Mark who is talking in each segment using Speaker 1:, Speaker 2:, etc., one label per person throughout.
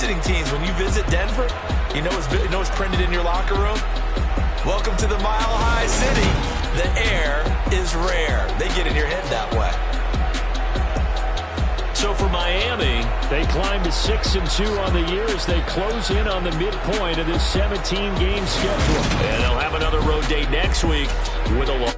Speaker 1: visiting teams, when you visit Denver, you know it's printed in your locker room? Welcome to the Mile High City. The air is rare. They get in your head that way.
Speaker 2: So for Miami, they climb to 6-2 on the year as they close in on the midpoint of this 17-game schedule. And they'll have another road date next week with a loss.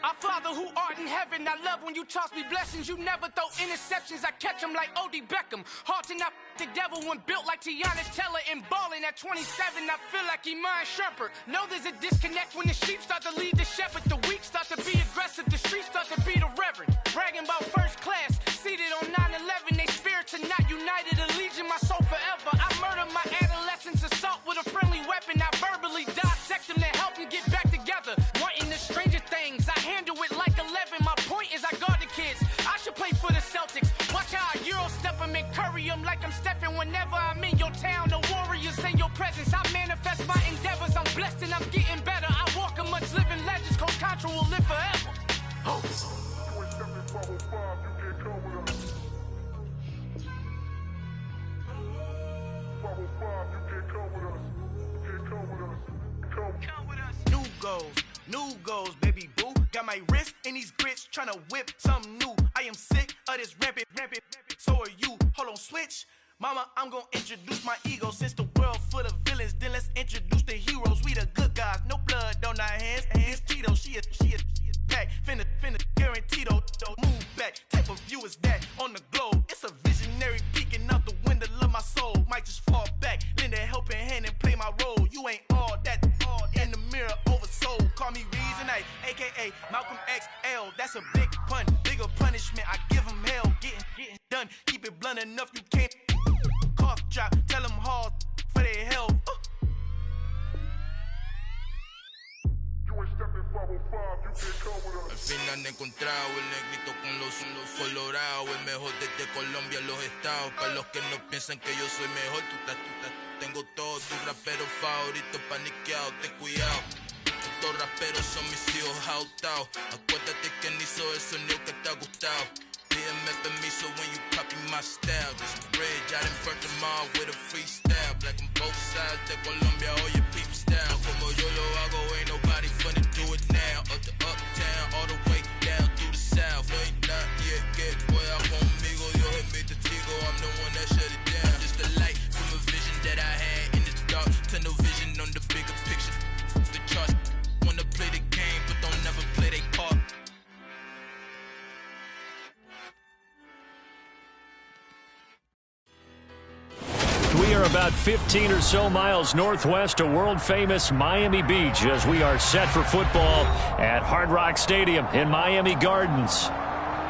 Speaker 3: Our Father who art in heaven, I love when you toss me blessings. You never throw interceptions, I catch them like O.D. Beckham. Hard to not the devil when built like Tiana Teller and balling at 27. I feel like Iman Shumpert. Know there's a disconnect when the sheep start to lead the shepherd. The weak start to be aggressive, the streets start to be the reverend. Bragging about first class, seated on 9/11. They spirits are not united, a legion, my soul forever. I murder my adolescence, assault with a friendly weapon. I verbally dissect them to help them get back together. Wanting the stranger things, I handle it like 11. My point is I guard the kids. I should play for the Celtics. Watch how I Euro step them and curry them like I'm Stephen. Whenever I'm in your town, the Warriors in your presence. I manifest my endeavors. I'm blessed and I'm getting better. I walk amongst living legends. Coach Contra will live forever. Oh. New goals, baby boo. Got my wrist in these grits, tryna whip something new. I am sick of this rampant. So are you. Hold on, switch. Mama, I'm gonna introduce my ego. Since the world full of villains, then let's introduce the heroes. We the good guys, no blood on our hands. It's Tito, she is back. Finna guaranteed move back. Type of view is that on the globe? It's a visionary peeking out the window of my soul. Might just fall back, lend a helping hand and play my role. You ain't all that in the mirror oversold. Call me Reason A, aka Malcolm XL. That's a big pun, bigger punishment. I give him hell, getting done. Keep it blunt enough, you can't cough drop. Tell them hard for their health.
Speaker 4: Al fin han encontrado el negrito con los colorados, el mejor desde Colombia a los estados. Para los que no piensan que yo soy mejor, tengo todos tus raperos favoritos paniqueados, ten cuidado. Estos raperos son mis hijos adoptados. Acuérdate que ni hizo el sonido que te ha gustado. Pídeme permiso when you copy my style. This bridge, I done burnt them all with a freestyle. Black on both sides de Colombia, oye, peep style. Como yo lo hago, ain't nobody funny do it now. Up to uptown, all the way down through the south. Ain't not yet, que pueda conmigo. Dios es mi testigo, I'm the one that shut it down. Just a light from a vision that I had in this dark. Tunnel vision on the bigger picture. The charts wanna play the game, but don't never play their part.
Speaker 2: We are about 15 or so miles northwest of world-famous Miami Beach as we are set for football at Hard Rock Stadium in Miami Gardens.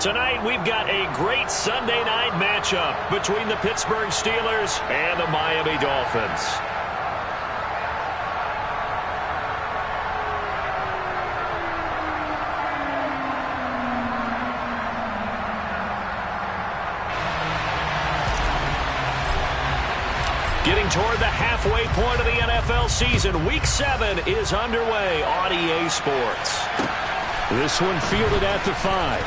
Speaker 2: Tonight, we've got a great Sunday night matchup between the Pittsburgh Steelers and the Miami Dolphins. Getting toward the halfway point of the NFL season, Week 7 is underway on EA Sports. This one fielded at the 5.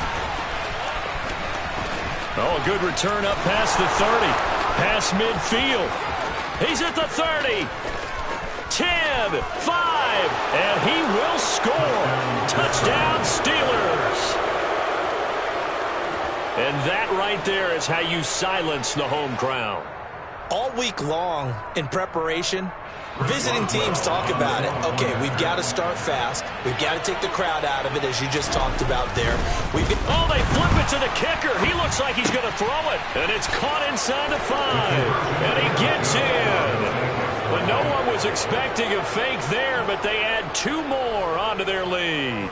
Speaker 2: Oh, good return up past the 30. Past midfield. He's at the 30. 10, 5, and he will score. Touchdown, Steelers. And that right there is how you silence the home crowd.
Speaker 1: All week long in preparation, visiting teams talk about it. Okay, we've got to start fast. We've got to take the crowd out of it, as you just talked about there. They
Speaker 2: flip it to the kicker. He looks like he's going to throw it. And it's caught inside the 5. And he gets in. But no one was expecting a fake there, but they add 2 more onto their lead.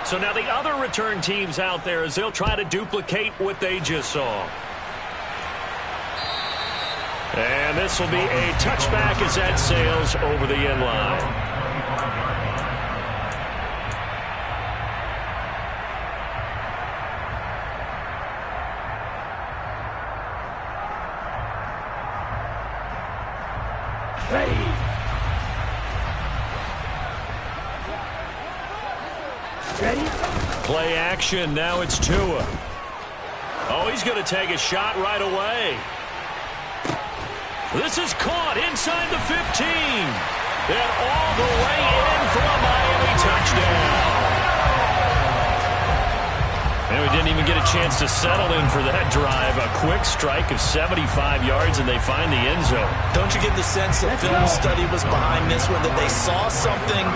Speaker 2: So now the other return teams out there as they'll try to duplicate what they just saw. And this will be a touchback as that sails over the end line. Play action. Now it's Tua. Oh, he's going to take a shot right away. This is caught inside the 15. And all the way in for a Miami touchdown. And we didn't even get a chance to settle in for that drive. A quick strike of 75 yards, and they find the end zone.
Speaker 1: Don't you get the sense that film study was behind this one, that they saw something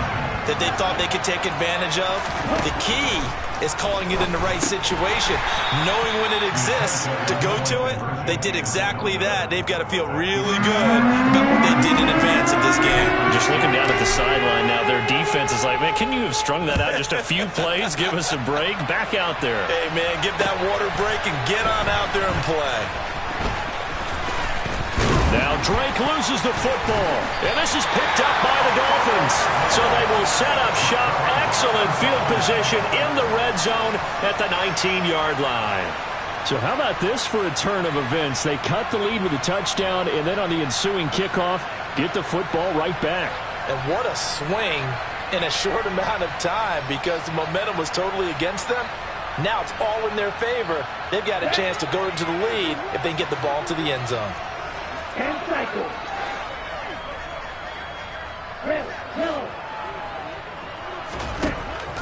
Speaker 1: that they thought they could take advantage of? The key is calling it in the right situation, knowing when it exists to go to it. They did exactly that. They've got to feel really good about what they did in advance of this game.
Speaker 2: Just looking down at the sideline now, their defense is like, man, can you have strung that out just a few plays? Give us a break. Back out there.
Speaker 1: Hey, man, give that water break and get on out there and play.
Speaker 2: Now Drake loses the football, and this is picked up by the Dolphins. So they will set up shop. Excellent field position in the red zone at the 19-yard line. So how about this for a turn of events? They cut the lead with a touchdown, and then on the ensuing kickoff, get the football right back.
Speaker 1: And what a swing in a short amount of time, because the momentum was totally against them. Now it's all in their favor. They've got a chance to go into the lead if they can get the ball to the end zone.
Speaker 5: And cycle.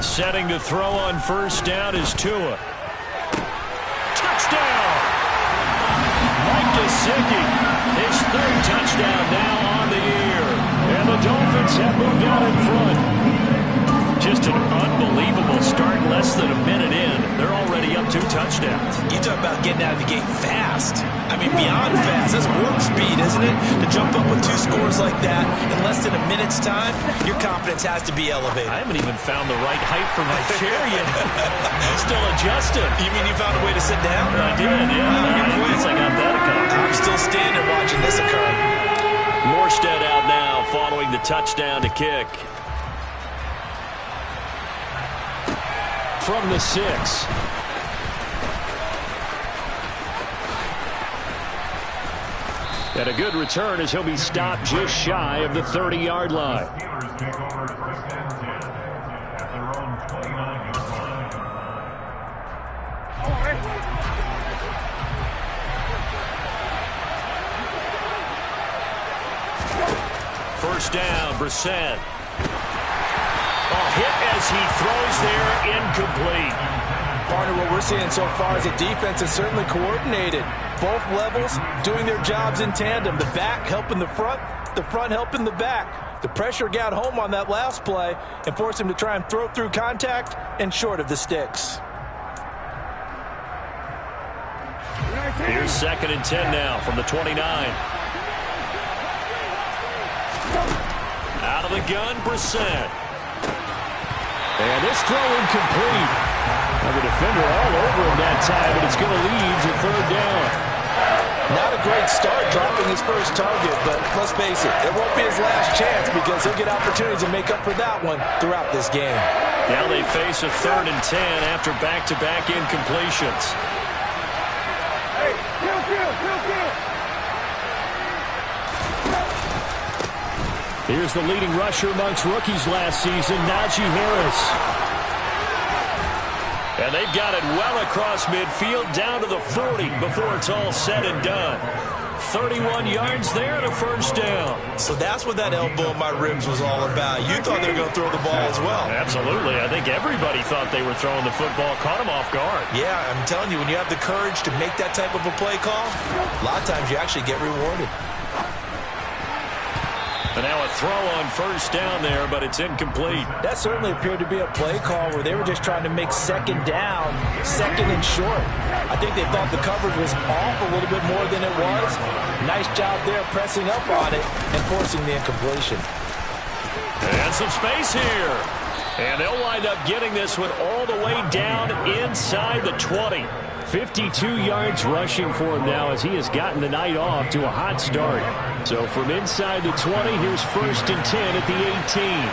Speaker 2: Setting to throw on first down is Tua. Touchdown! Mike Gesicki, his third touchdown now on the year. And the Dolphins have moved out in front. Just an unbelievable start, less than a minute in. They're already up 2 touchdowns.
Speaker 1: You talk about getting out of the gate fast. I mean, beyond fast. That's warp speed, isn't it? To jump up with 2 scores like that in less than a minute's time, your confidence has to be elevated.
Speaker 2: I haven't even found the right height for my chair yet. I'm still adjusting.
Speaker 1: You mean you found a way to sit down?
Speaker 2: I did, yeah. I guess I got that accomplished.
Speaker 1: I'm still standing watching this occur.
Speaker 2: Morstead out now following the touchdown to kick. From the 6. And a good return as he'll be stopped just shy of the 30-yard line. First down, Brissett. Hit as he throws there, incomplete.
Speaker 1: Partner, what we're seeing so far is the defense is certainly coordinated. Both levels doing their jobs in tandem. The back helping the front helping the back. The pressure got home on that last play and forced him to try and throw through contact and short of the sticks.
Speaker 2: Here's 2nd and 10 now from the 29. Out of the gun, Brissett. And this throw incomplete. Now the defender all over him that time, but it's going to lead to 3rd down.
Speaker 1: Not a great start dropping his first target, but let's face it, it won't be his last chance because he'll get opportunities to make up for that one throughout this game.
Speaker 2: Now they face a 3rd and 10 after back-to-back incompletions.
Speaker 5: Hey, kill.
Speaker 2: Here's the leading rusher amongst rookies last season, Najee Harris. And they've got it well across midfield, down to the 40 before it's all said and done. 31 yards there and a first down.
Speaker 1: So that's what that elbow in my ribs was all about. You thought they were going to throw the ball as well.
Speaker 2: Absolutely. I think everybody thought they were throwing the football, caught him off guard.
Speaker 1: Yeah, I'm telling you, when you have the courage to make that type of a play call, a lot of times you actually get rewarded.
Speaker 2: And now a throw on first down there, but it's incomplete.
Speaker 1: That certainly appeared to be a play call where they were just trying to make 2nd down, 2nd and short. I think they thought the coverage was off a little bit more than it was. Nice job there pressing up on it and forcing the incompletion.
Speaker 2: And some space here. And they'll wind up getting this one all the way down inside the 20. 52 yards rushing for him now as he has gotten the night off to a hot start. So from inside the 20, here's 1st and 10 at the 18.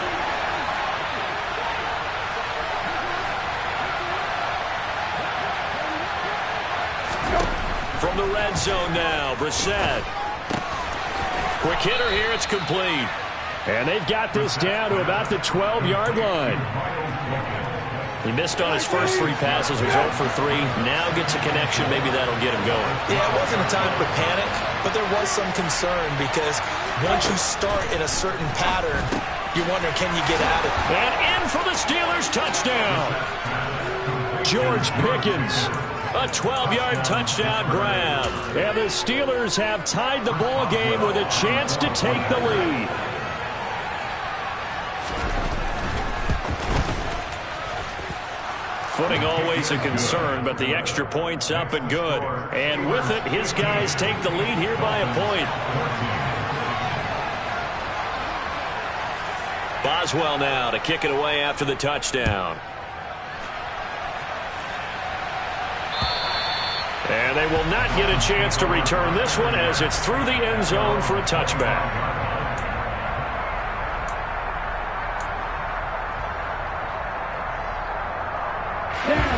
Speaker 2: From the red zone now, Brissett. Quick hitter here, it's complete. And they've got this down to about the 12-yard line. He missed on his first 3 passes, was 0 for 3. Now gets a connection. Maybe that'll get him going.
Speaker 1: Yeah, it wasn't a time for panic, but there was some concern because once you start in a certain pattern, you're wondering, can you get out of it?
Speaker 2: And in for the Steelers touchdown. George Pickens, a 12-yard touchdown grab. And the Steelers have tied the ball game with a chance to take the lead. Footing always a concern, but the extra point's up and good. And with it, his guys take the lead here by a point. Boswell now to kick it away after the touchdown. And they will not get a chance to return this one as it's through the end zone for a touchback.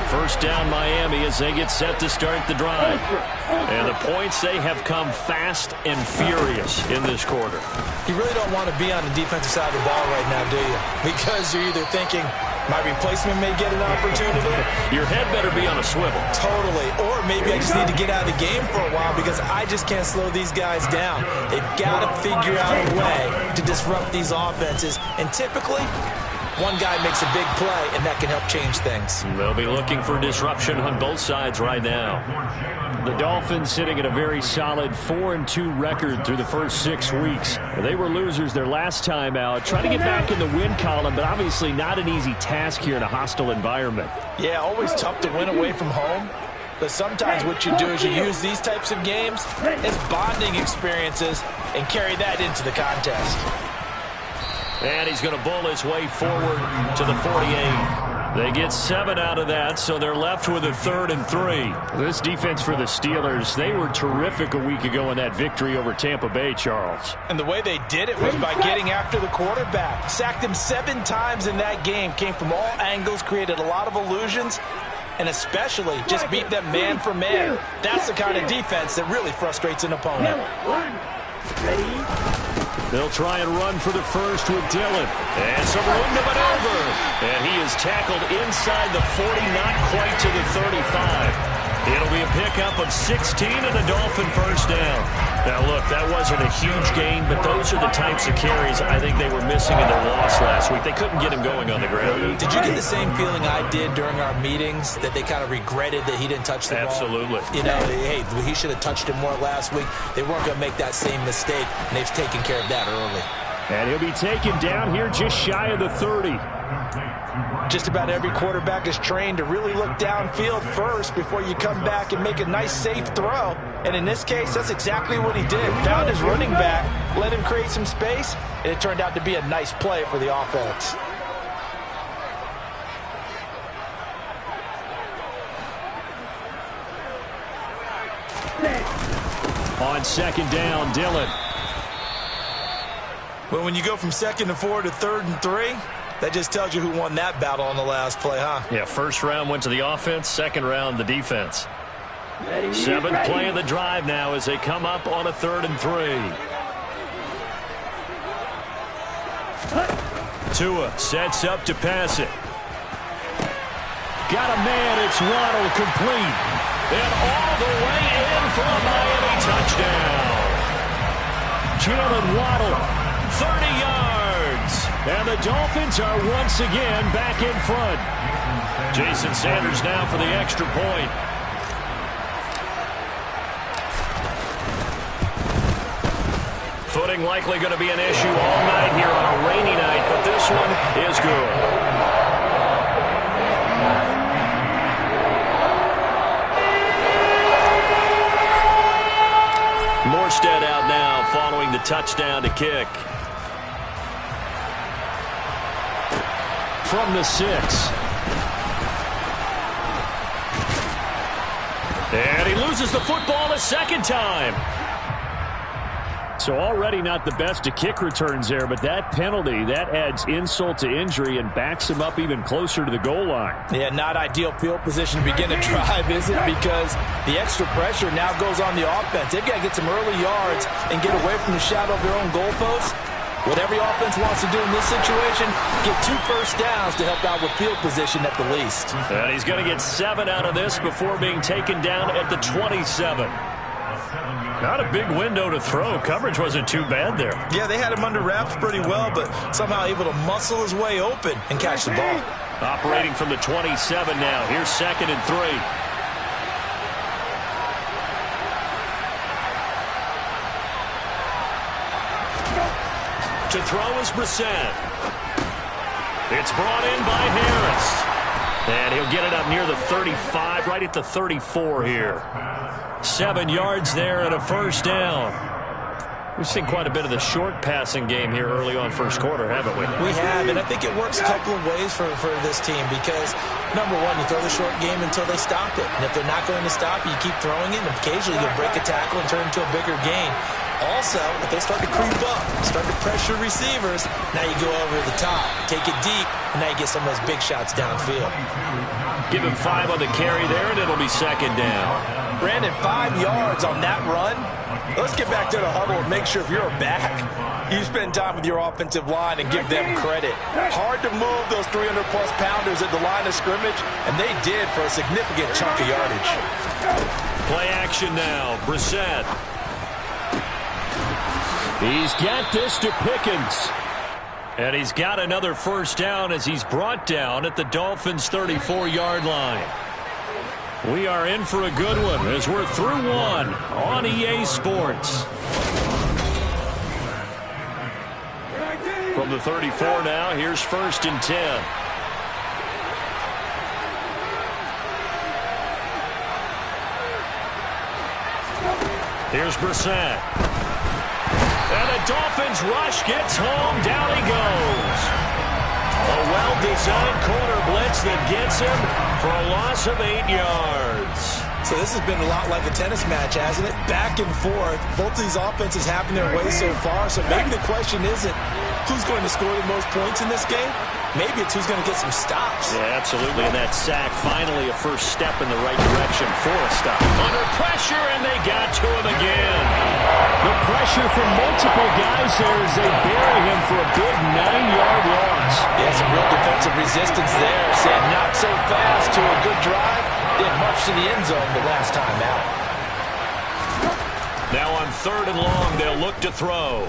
Speaker 2: First down Miami as they get set to start the drive. And the points, they have come fast and furious in this quarter.
Speaker 1: You really don't want to be on the defensive side of the ball right now, do you? Because you're either thinking, my replacement may get an opportunity.
Speaker 2: Your head better be on a swivel.
Speaker 1: Totally. Or maybe I just need to get out of the game for a while because I just can't slow these guys down. They've got to figure out a way to disrupt these offenses. And typically, one guy makes a big play, and that can help change things.
Speaker 2: They'll be looking for disruption on both sides right now. The Dolphins sitting at a very solid 4-2 record through the first 6 weeks. They were losers their last time out. Trying to get back in the win column, but obviously not an easy task here in a hostile environment.
Speaker 1: Yeah, always tough to win away from home. But sometimes what you do is you use these types of games as bonding experiences and carry that into the contest.
Speaker 2: And he's going to bowl his way forward to the 48. They get 7 out of that, so they're left with a 3rd and 3. This defense for the Steelers, they were terrific a week ago in that victory over Tampa Bay, Charles.
Speaker 1: And the way they did it was by getting after the quarterback. Sacked him 7 times in that game. Came from all angles, created a lot of illusions, and especially just beat them man for man. That's the kind of defense that really frustrates an opponent.
Speaker 2: They'll try and run for the first with Dillon. And some room to maneuver. And he is tackled inside the 40, not quite to the 35. It'll be a pickup of 16 and a Dolphin first down. Now, look, that wasn't a huge gain, but those are the types of carries I think they were missing in their loss last week. They couldn't get him going on the ground.
Speaker 1: Did you get the same feeling I did during our meetings, that they kind of regretted that he didn't touch the ball?
Speaker 2: Absolutely.
Speaker 1: You know, hey, he should have touched it more last week. They weren't going to make that same mistake, and they've taken care of that early.
Speaker 2: And he'll be taken down here just shy of the 30.
Speaker 1: Just about every quarterback is trained to really look downfield first before you come back and make a nice, safe throw. And in this case, that's exactly what he did. Found his running back, let him create some space, and it turned out to be a nice play for the offense.
Speaker 2: On second down, Dillon.
Speaker 1: Well, when you go from 2nd and 4 to 3rd and 3, that just tells you who won that battle on the last play, huh?
Speaker 2: Yeah, first round went to the offense, second round the defense. 7th play of the drive now as they come up on a 3rd and 3. Tua sets up to pass it. Got a man, it's Waddle, complete. And all the way in for a Miami touchdown. Jalen Waddle, 30 yards. And the Dolphins are once again back in front. Jason Sanders now for the extra point. Footing likely going to be an issue all night here on a rainy night, but this one is good. Morstead out now following the touchdown to kick. From the 6. And he loses the football a second time. So already not the best to kick returns there, but that penalty, that adds insult to injury and backs him up even closer to the goal line.
Speaker 1: Yeah, not ideal field position to begin a drive, is it? Because the extra pressure now goes on the offense. They've got to get some early yards and get away from the shadow of their own goalposts. What every offense wants to do in this situation, get 2 first downs to help out with field position at the least.
Speaker 2: And he's going to get 7 out of this before being taken down at the 27. Not a big window to throw. Coverage wasn't too bad there.
Speaker 1: Yeah, they had him under wraps pretty well, but somehow able to muscle his way open and catch the ball.
Speaker 2: Operating from the 27 now. Here's 2nd and 3. To throw is Brissett. It's brought in by Harris. And he'll get it up near the 35, right at the 34 here. 7 yards there and a first down. We've seen quite a bit of the short passing game here early on first quarter, haven't we?
Speaker 1: We have, and I think it works a couple of ways for this team because, number one, you throw the short game until they stop it. And if they're not going to stop it, you keep throwing it, and occasionally you'll break a tackle and turn it into a bigger gain. Also, if they start to creep up, start to pressure receivers, now you go over the top, take it deep, and now you get some of those big shots downfield.
Speaker 2: Give him 5 on the carry there, and it'll be 2nd down.
Speaker 1: Brandon, 5 yards on that run. Let's get back to the huddle and make sure if you're a back, you spend time with your offensive line and give them credit. Hard to move those 300-plus pounders at the line of scrimmage, and they did for a significant chunk of yardage.
Speaker 2: Play action now. Brissett. He's got this to Pickens. And he's got another first down as he's brought down at the Dolphins' 34-yard line. We are in for a good one as we're through 1 on EA Sports. From the 34 now, here's 1st and 10. Here's Brissett. And the Dolphins rush gets home. Down he goes. A well-designed corner blitz that gets him for a loss of 8 yards.
Speaker 1: So this has been a lot like a tennis match, hasn't it? Back and forth. Both of these offenses having their way so far. So maybe the question isn't who's going to score the most points in this game. Maybe it's who's going to get some stops.
Speaker 2: Yeah, absolutely. And that sack, finally a first step in the right direction for a stop. Under pressure, and they got to him again.
Speaker 6: The pressure from multiple guys there as they bury him for a big 9-yard loss.
Speaker 1: Yeah, some real defensive resistance there. Saying not so fast to a good drive. Didn't much to the end zone the last time out.
Speaker 2: Now on 3rd and long, they'll look to throw.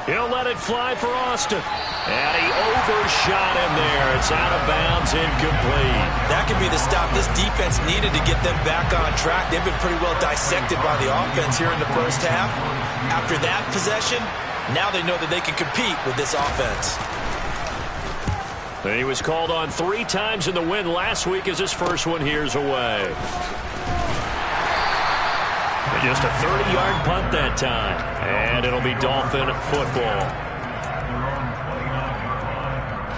Speaker 2: He'll let it fly for Austin. And he overshot him there. It's out of bounds, incomplete.
Speaker 1: That could be the stop this defense needed to get them back on track. They've been pretty well dissected by the offense here in the first half. After that possession, now they know that they can compete with this offense.
Speaker 2: And he was called on 3 times in the win last week as his first one here's away. Just a 30-yard punt that time. And it'll be Dolphin football.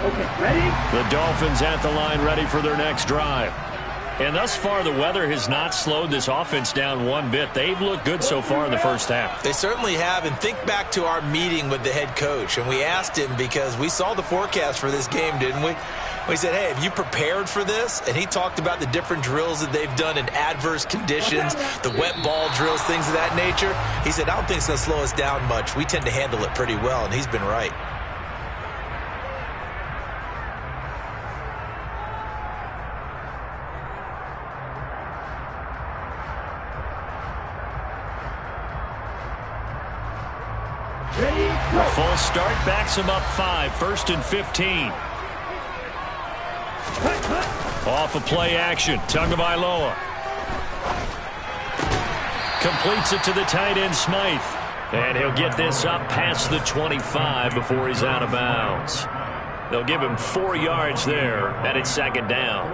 Speaker 5: Okay, ready?
Speaker 2: The Dolphins at the line ready for their next drive. And thus far, the weather has not slowed this offense down one bit. They've looked good so far in the first half.
Speaker 1: They certainly have. And think back to our meeting with the head coach. And we asked him because we saw the forecast for this game, didn't we? We said, hey, have you prepared for this? And he talked about the different drills that they've done in adverse conditions, the wet ball drills, things of that nature. He said, I don't think it's going to slow us down much. We tend to handle it pretty well, and he's been right.
Speaker 2: A full start backs him up 5, 1st and 15. Off a play action. Tagovailoa completes it to the tight end Smythe. And he'll get this up past the 25 before he's out of bounds. They'll give him 4 yards there, and it's 2nd down.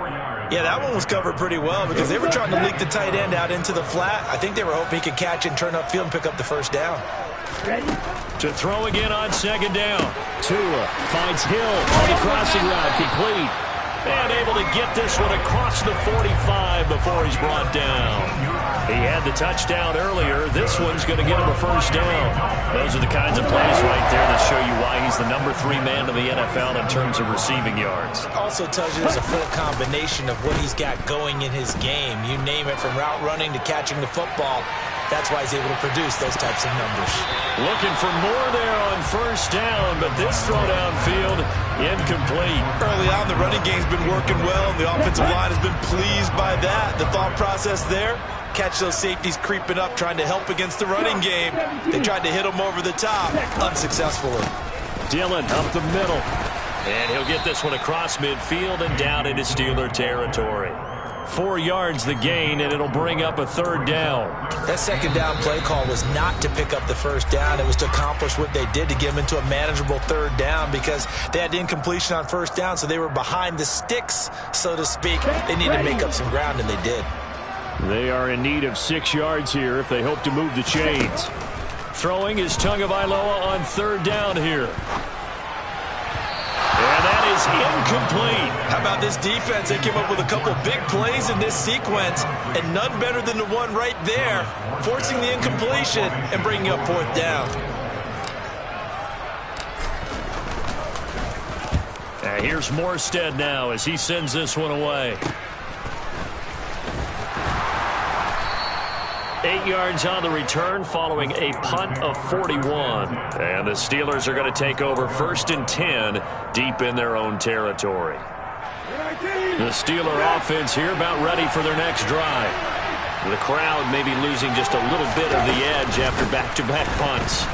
Speaker 1: Yeah, that one was covered pretty well because they were trying to leak the tight end out into the flat. I think they were hoping he could catch and turn upfield and pick up the first down.
Speaker 5: Ready?
Speaker 2: To throw again on 2nd down. Tua finds Hill on the crossing route, complete. And able to get this one across the 45 before he's brought down. He had the touchdown earlier. This one's going to get him a first down. Those are the kinds of plays right there that show you why he's the number 3 man in the NFL in terms of receiving yards.
Speaker 1: Also tells you there's a full combination of what he's got going in his game. You name it, from route running to catching the football. That's why he's able to produce those types of numbers.
Speaker 2: Looking for more there on first down, but this throw downfield incomplete.
Speaker 1: Early on, the running game's been working well, and the offensive line has been pleased by that. The thought process there, catch those safeties creeping up, trying to help against the running game. They tried to hit them over the top, unsuccessfully.
Speaker 2: Dillon up the middle. And he'll get this one across midfield and down into Steeler territory. 4 yards the gain, and it'll bring up a third down.
Speaker 1: That second down play call was not to pick up the first down. It was to accomplish what they did, to get them into a manageable third down, because they had incompletion on first down, so they were behind the sticks, so to speak. They needed to make up some ground, and they did.
Speaker 2: They are in need of 6 yards here if they hope to move the chains. Throwing is Tagovailoa on third down here. And that is incomplete.
Speaker 1: How about this defense? They came up with a couple big plays in this sequence, and none better than the one right there, forcing the incompletion and bringing up fourth down.
Speaker 2: And here's Morstead now as he sends this one away. 8 yards on the return following a punt of 41. And the Steelers are going to take over 1st and 10 deep in their own territory. The Steeler offense here about ready for their next drive. The crowd may be losing just a little bit of the edge after back-to-back punts.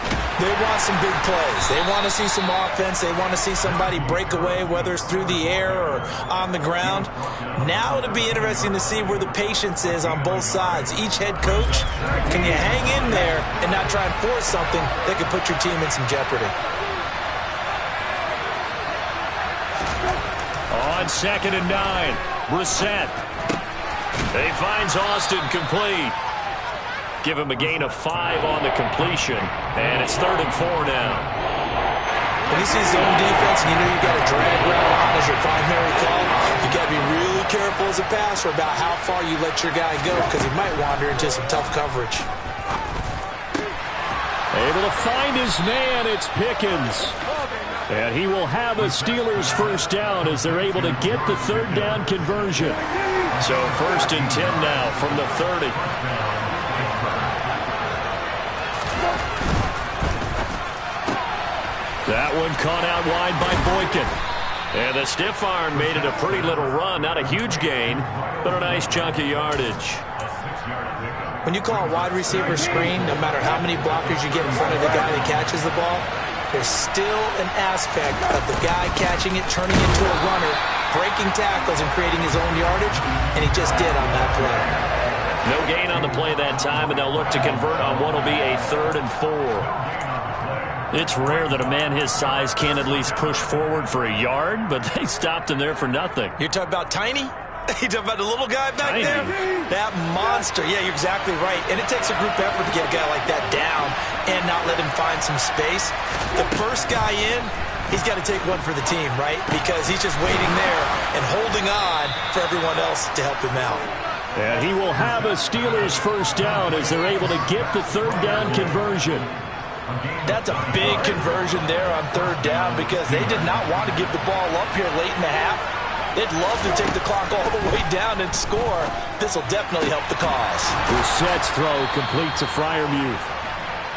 Speaker 1: They want some big plays. They want to see some offense. They want to see somebody break away, whether it's through the air or on the ground. Now it'll be interesting to see where the patience is on both sides. Each head coach, can you hang in there and not try and force something that could put your team in some jeopardy?
Speaker 2: On 2nd and 9, Brissett. He finds Austin complete. Give him a gain of 5 on the completion, and it's 3rd and 4 now.
Speaker 1: When you see zone defense and you know you've got a drag route on as your primary call, you got to be really careful as a passer about how far you let your guy go, because he might wander into some tough coverage.
Speaker 2: Able to find his man, it's Pickens. And he will have a Steelers first down as they're able to get the third down conversion. So 1st and 10 now from the 30. That one caught out wide by Boykin. And the stiff arm made it a pretty little run. Not a huge gain, but a nice chunk of yardage.
Speaker 1: When you call a wide receiver screen, no matter how many blockers you get in front of the guy that catches the ball, there's still an aspect of the guy catching it, turning into a runner, breaking tackles and creating his own yardage, and he just did on that play.
Speaker 2: No gain on the play that time, and they'll look to convert on what will be a 3rd and 4. It's rare that a man his size can't at least push forward for a yard, but they stopped him there for nothing.
Speaker 1: You're talking about Tiny? You talking about the little guy back there? That monster. Yeah, you're exactly right. And it takes a group effort to get a guy like that down and not let him find some space. The first guy in, he's got to take one for the team, right? Because he's just waiting there and holding on for everyone else to help him out.
Speaker 2: And he will have a Steelers first down as they're able to get the third down conversion.
Speaker 1: That's a big conversion there on third down, because they did not want to give the ball up here late in the half. They'd love to take the clock all the way down and score. This will definitely help the cause.
Speaker 2: Brissett's throw completes a Freiermuth.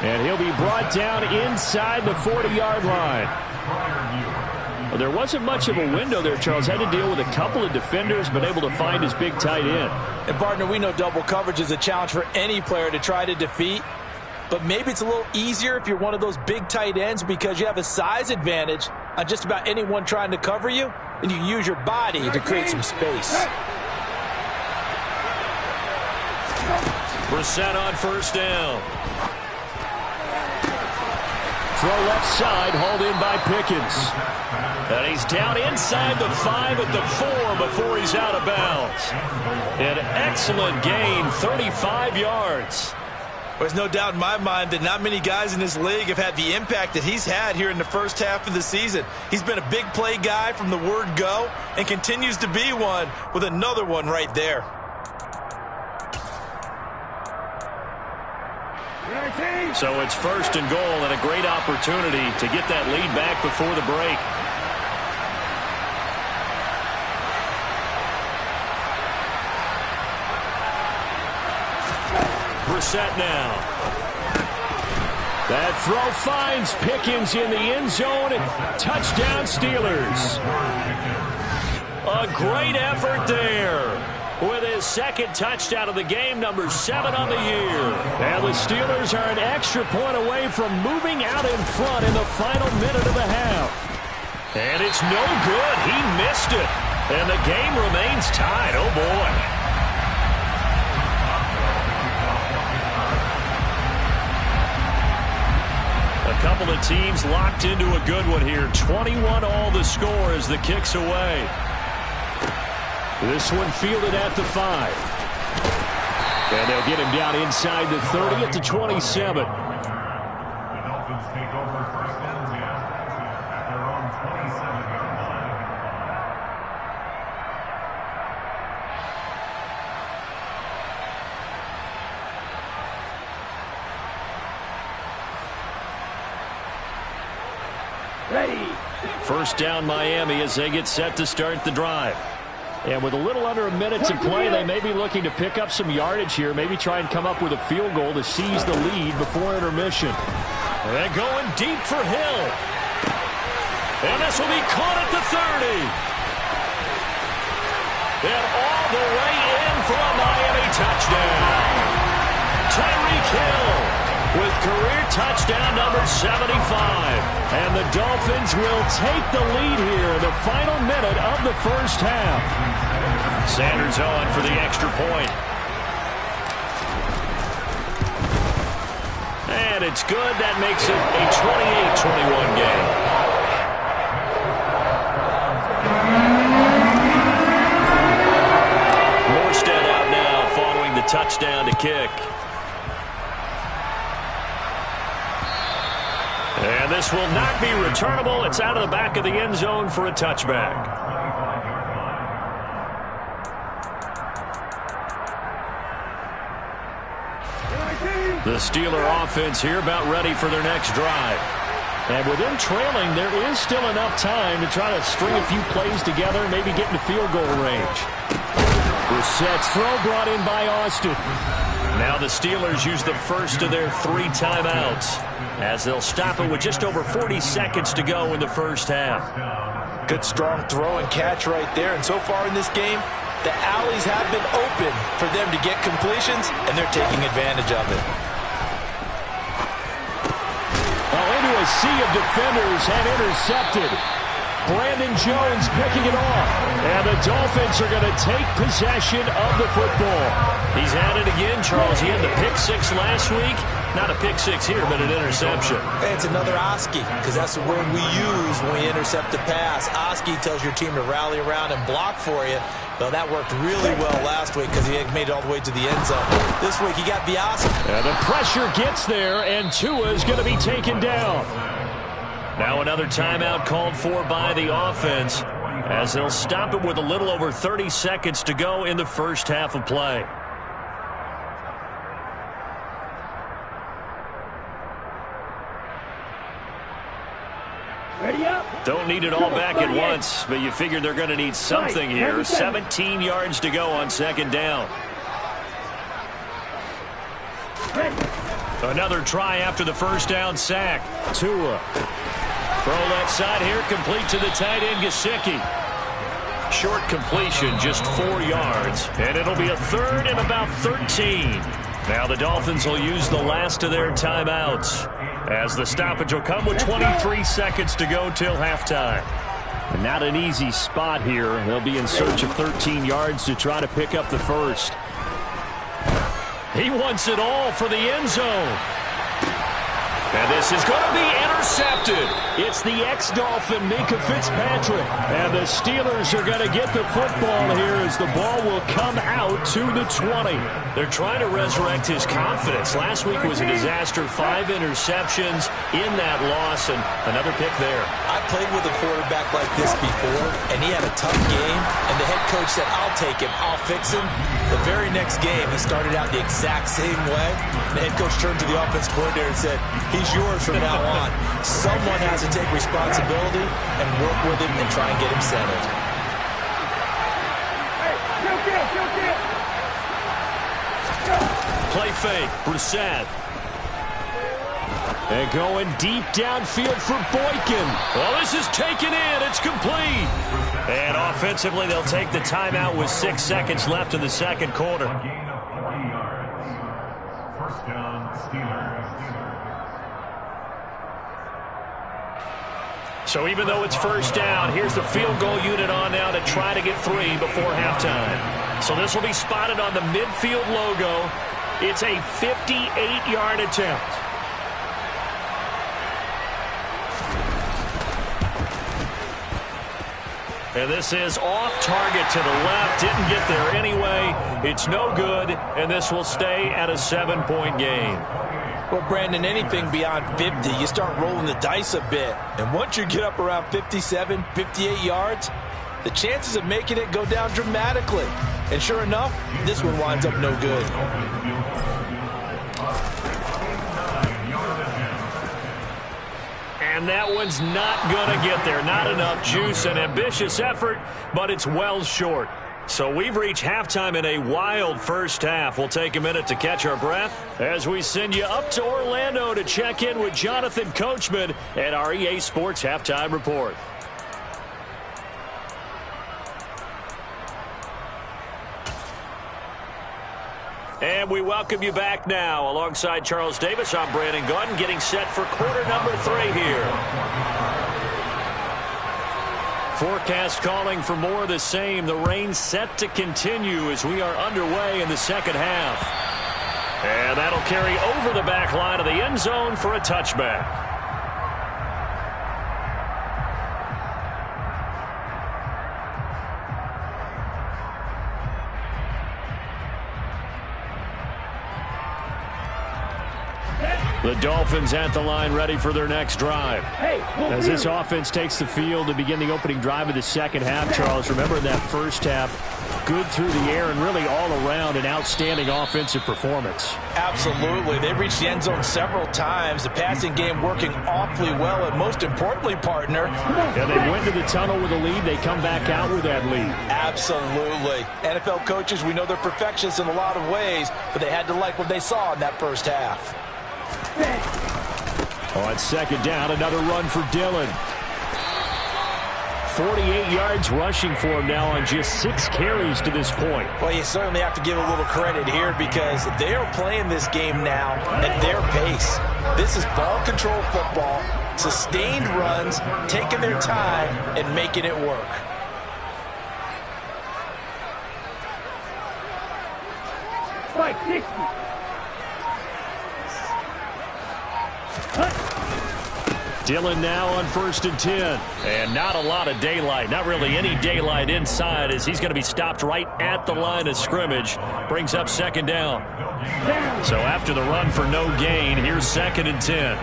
Speaker 2: And he'll be brought down inside the 40-yard line. Well, there wasn't much of a window there, Charles. Had to deal with a couple of defenders, but able to find his big tight end.
Speaker 1: And, partner, we know double coverage is a challenge for any player to try to defeat. But maybe it's a little easier if you're one of those big tight ends, because you have a size advantage on just about anyone trying to cover you, and you use your body to create some space.
Speaker 2: Brissett on first down. Throw left side, hauled in by Pickens. And he's down inside the 5 at the 4 before he's out of bounds. An excellent gain, 35 yards.
Speaker 1: There's no doubt in my mind that not many guys in this league have had the impact that he's had here in the first half of the season. He's been a big play guy from the word go and continues to be one with another one right there.
Speaker 2: So it's 1st and goal and a great opportunity to get that lead back before the break. are set now. That throw finds Pickens in the end zone. Touchdown, Steelers. A great effort there. With his second touchdown of the game, number 7 on the year. And the Steelers are an extra point away from moving out in front in the final minute of the half. And it's no good. He missed it. And the game remains tied. Oh, boy. A couple of teams locked into a good one here. 21 all the score as the kick's away. This one fielded at the 5. And they'll get him down inside the 30 at the 27.
Speaker 7: The Dolphins take over first and 10 at their own 27-yard line.
Speaker 5: Ready.
Speaker 2: First down Miami as they get set to start the drive. And with a little under a minute to play, they may be looking to pick up some yardage here, maybe try and come up with a field goal to seize the lead before intermission. And going deep for Hill. And this will be caught at the 30. And all the way in for a Miami touchdown. Tyreek Hill with career touchdown number 75. And the Dolphins will take the lead here in the final minute of the first half. Sanders on for the extra point. And it's good. That makes it a 28-21 game. Morstead out now following the touchdown to kick. And this will not be returnable. It's out of the back of the end zone for a touchback. The Steeler offense here about ready for their next drive. And with them trailing, there is still enough time to try to string a few plays together, maybe get into field goal range. Brissett's throw brought in by Austin. Now the Steelers use the first of their 3 timeouts as they'll stop it with just over 40 seconds to go in the first half.
Speaker 1: Good strong throw and catch right there. And so far in this game, the alleys have been open for them to get completions, and they're taking advantage of it.
Speaker 2: Into a sea of defenders and intercepted. Brandon Jones picking it off. And the Dolphins are going to take possession of the football. He's at it again, Charles. He had the pick 6 last week. Not a pick 6 here, but an interception.
Speaker 1: Hey, it's another Oski, because that's the word we use when we intercept a pass. Oski tells your team to rally around and block for you. Well, that worked really well last week because he had made it all the way to the end zone. This week, he got the Oski.
Speaker 2: And the pressure gets there, and Tua is going to be taken down. Now another timeout called for by the offense as they'll stop it with a little over 30 seconds to go in the first half of play.
Speaker 5: Ready up.
Speaker 2: Don't need it all back at once, but you figure they're going to need something here. 17 yards to go on second down. Another try after the first down sack. Tua. Throw left side here, complete to the tight end, Gesicki. Short completion, just 4 yards. And it'll be a third and about 13. Now the Dolphins will use the last of their timeouts, as the stoppage will come with 23 seconds to go till halftime. Not an easy spot here. They'll be in search of 13 yards to try to pick up the first. He wants it all for the end zone. And this is going to be intercepted. It's the ex-Dolphin, Minkah Fitzpatrick. And the Steelers are going to get the football here as the ball will come out to the 20. They're trying to resurrect his confidence. Last week was a disaster. 5 interceptions in that loss, and another pick there.
Speaker 1: I played with a quarterback like this before, and he had a tough game, and the head coach said, I'll take him, I'll fix him. The very next game, he started out the exact same way. The head coach turned to the offensive coordinator and said, he's yours from now on. Someone has to take responsibility and work with him and try and get him settled.
Speaker 5: Hey, go.
Speaker 2: play fake. Brissett. And going deep downfield for Boykin. Well, this is taken in. It's complete. And offensively, they'll take the timeout with 6 seconds left in the second quarter.
Speaker 7: A gain of 40 yards. First down, Steelers.
Speaker 2: So even though it's first down, here's the field goal unit on now to try to get 3 before halftime. So this will be spotted on the midfield logo. It's a 58-yard attempt. And this is off target to the left. Didn't get there anyway. It's no good, and this will stay at a 7-point game.
Speaker 1: Well, Brandon, anything beyond 50, you start rolling the dice a bit. And once you get up around 57, 58 yards, the chances of making it go down dramatically. And sure enough, this one winds up no good.
Speaker 2: And that one's not going to get there. Not enough juice. An ambitious effort, but it's well short. So we've reached halftime in a wild first half. We'll take a minute to catch our breath as we send you up to Orlando to check in with Jonathan Coachman at our EA Sports Halftime Report. And we welcome you back now. Alongside Charles Davis, I'm Brandon Gaudin, getting set for quarter number 3 here. Forecast calling for more of the same. The rain set to continue as we are underway in the second half. And that'll carry over the back line of the end zone for a touchback. The Dolphins at the line ready for their next drive. As this offense takes the field to begin the opening drive of the second half, Charles, remember in that first half, good through the air and really all around an outstanding offensive performance.
Speaker 1: Absolutely. They reached the end zone several times. The passing game working awfully well, and most importantly, partner.
Speaker 2: Yeah, they went to the tunnel with a lead. They come back out with that lead.
Speaker 1: Absolutely. NFL coaches, we know they're perfectionists in a lot of ways, but they had to like what they saw in that first half.
Speaker 2: On second down, another run for Dillon. 48 yards rushing for him now on just 6 carries to this point.
Speaker 1: Well, you certainly have to give a little credit here because they are playing this game now at their pace. This is ball control football, sustained runs, taking their time and making it work.
Speaker 5: Spike 60.
Speaker 2: Dillon now on 1st and 10. And not a lot of daylight. Not really any daylight inside as he's going to be stopped right at the line of scrimmage. Brings up second down. So after the run for no gain, here's 2nd and 10.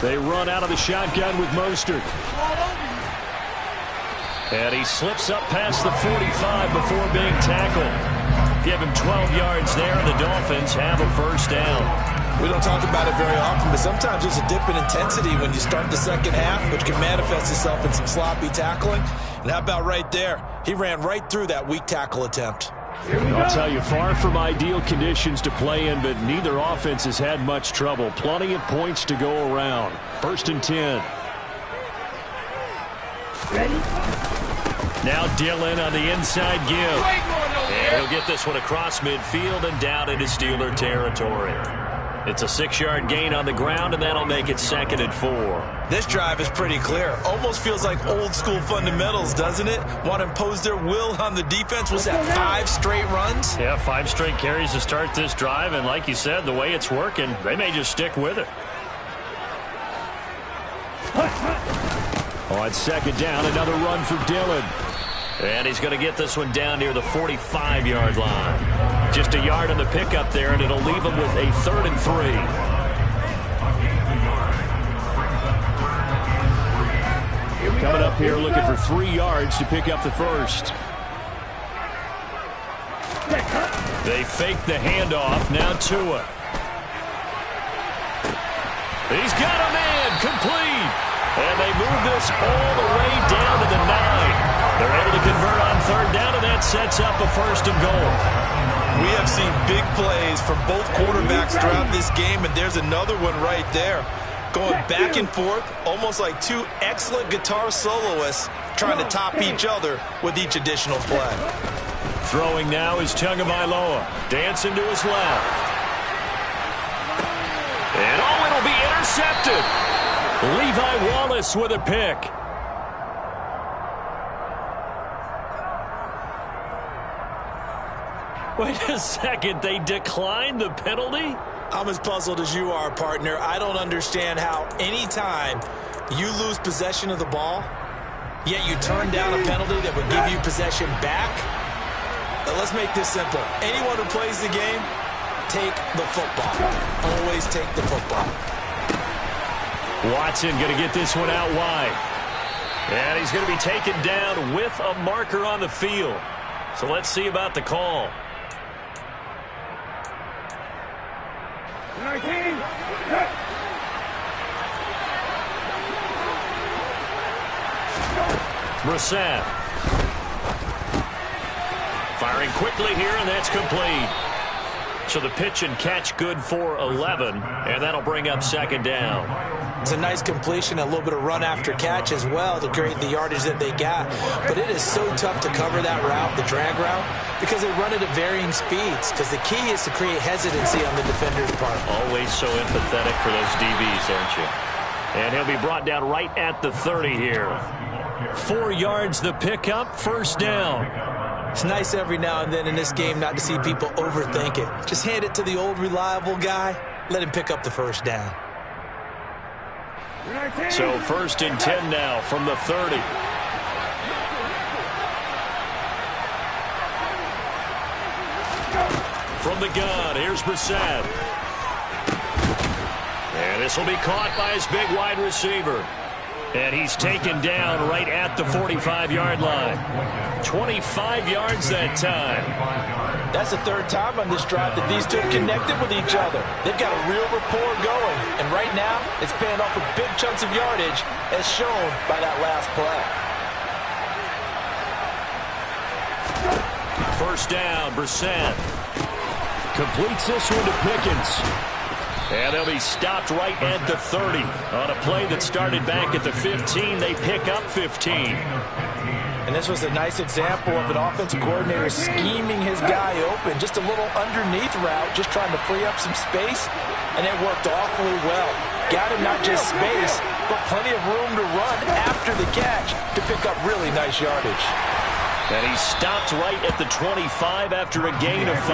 Speaker 2: They run out of the shotgun with Mostert. And he slips up past the 45 before being tackled. Give him 12 yards there, and the Dolphins have a first down.
Speaker 1: We don't talk about it very often, but sometimes there's a dip in intensity when you start the second half, which can manifest itself in some sloppy tackling. And how about right there? He ran right through that weak tackle attempt.
Speaker 2: I'll tell you, far from ideal conditions to play in, but neither offense has had much trouble. Plenty of points to go around. 1st and 10. Now Dillon on the inside give. And he'll get this one across midfield and down into Steeler territory. It's a 6-yard gain on the ground, and that'll make it 2nd and 4.
Speaker 1: This drive is pretty clear. Almost feels like old school fundamentals, doesn't it? Want to impose their will on the defense. Was that 5 straight runs?
Speaker 2: Yeah, 5 straight carries to start this drive, and like you said, the way it's working, they may just stick with it. On second down, another run for Dillon. And he's going to get this one down near the 45-yard line. Just a yard on the pickup there, and it'll leave him with a 3rd and 3. Coming up here looking for 3 yards to pick up the first. They fake the handoff. Now Tua. He's got a man, complete. And they move this all the way down to the 9. They're able to convert on third down, and that sets up a 1st and goal.
Speaker 1: We have seen big plays from both quarterbacks throughout this game, and there's another one right there. Going back and forth, almost like two excellent guitar soloists trying to top each other with each additional play.
Speaker 2: Throwing now is Tagovailoa. Dancing to his left. And it'll be intercepted. Levi Wallace with a pick. Wait a second, they declined the penalty?
Speaker 1: I'm as puzzled as you are, partner. I don't understand how any time you lose possession of the ball, yet you turn down a penalty that would give you possession back. Now, let's make this simple. Anyone who plays the game, take the football. Always take the football.
Speaker 2: Watson going to get this one out wide. And he's going to be taken down with a marker on the field. So let's see about the call. Brissett. Firing quickly here, and that's complete. So the pitch and catch good for 11, and that'll bring up 2nd down.
Speaker 1: It's a nice completion, a little bit of run after catch as well to create the yardage that they got. But it is so tough to cover that route, the drag route, because they run it at varying speeds. Because the key is to create hesitancy on the defender's part.
Speaker 2: Always so empathetic for those DBs, aren't you? And he'll be brought down right at the 30 here. 4 yards the pickup, 1st down.
Speaker 1: It's nice every now and then in this game not to see people overthink it. Just hand it to the old reliable guy. Let him pick up the 1st down.
Speaker 2: So 1st and 10 now from the 30. From the gun, here's Brissett. And this will be caught by his big wide receiver. And he's taken down right at the 45-yard line. 25 yards that time.
Speaker 1: That's the 3rd time on this drive that these two connected with each other. They've got a real rapport going. And right now, it's paying off with big chunks of yardage, as shown by that last play.
Speaker 2: 1st down, Brissett. Completes this one to Pickens. And they'll be stopped right at the 30. On a play that started back at the 15, they pick up 15.
Speaker 1: And this was a nice example of an offensive coordinator scheming his guy open. Just a little underneath route, just trying to free up some space. And it worked awfully well. Got him not just space, but plenty of room to run after the catch to pick up really nice yardage.
Speaker 2: And he stopped right at the 25 after a gain of 5.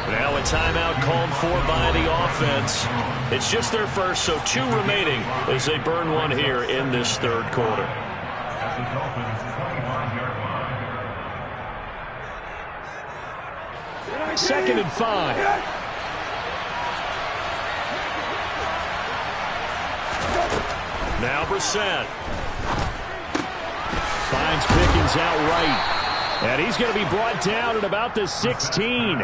Speaker 2: Now a timeout called for by the offense. It's just their first, so 2 remaining as they burn one here in this 3rd quarter. Second and 5. Now Brissett. Finds Pickens out right. And he's going to be brought down at about the 16.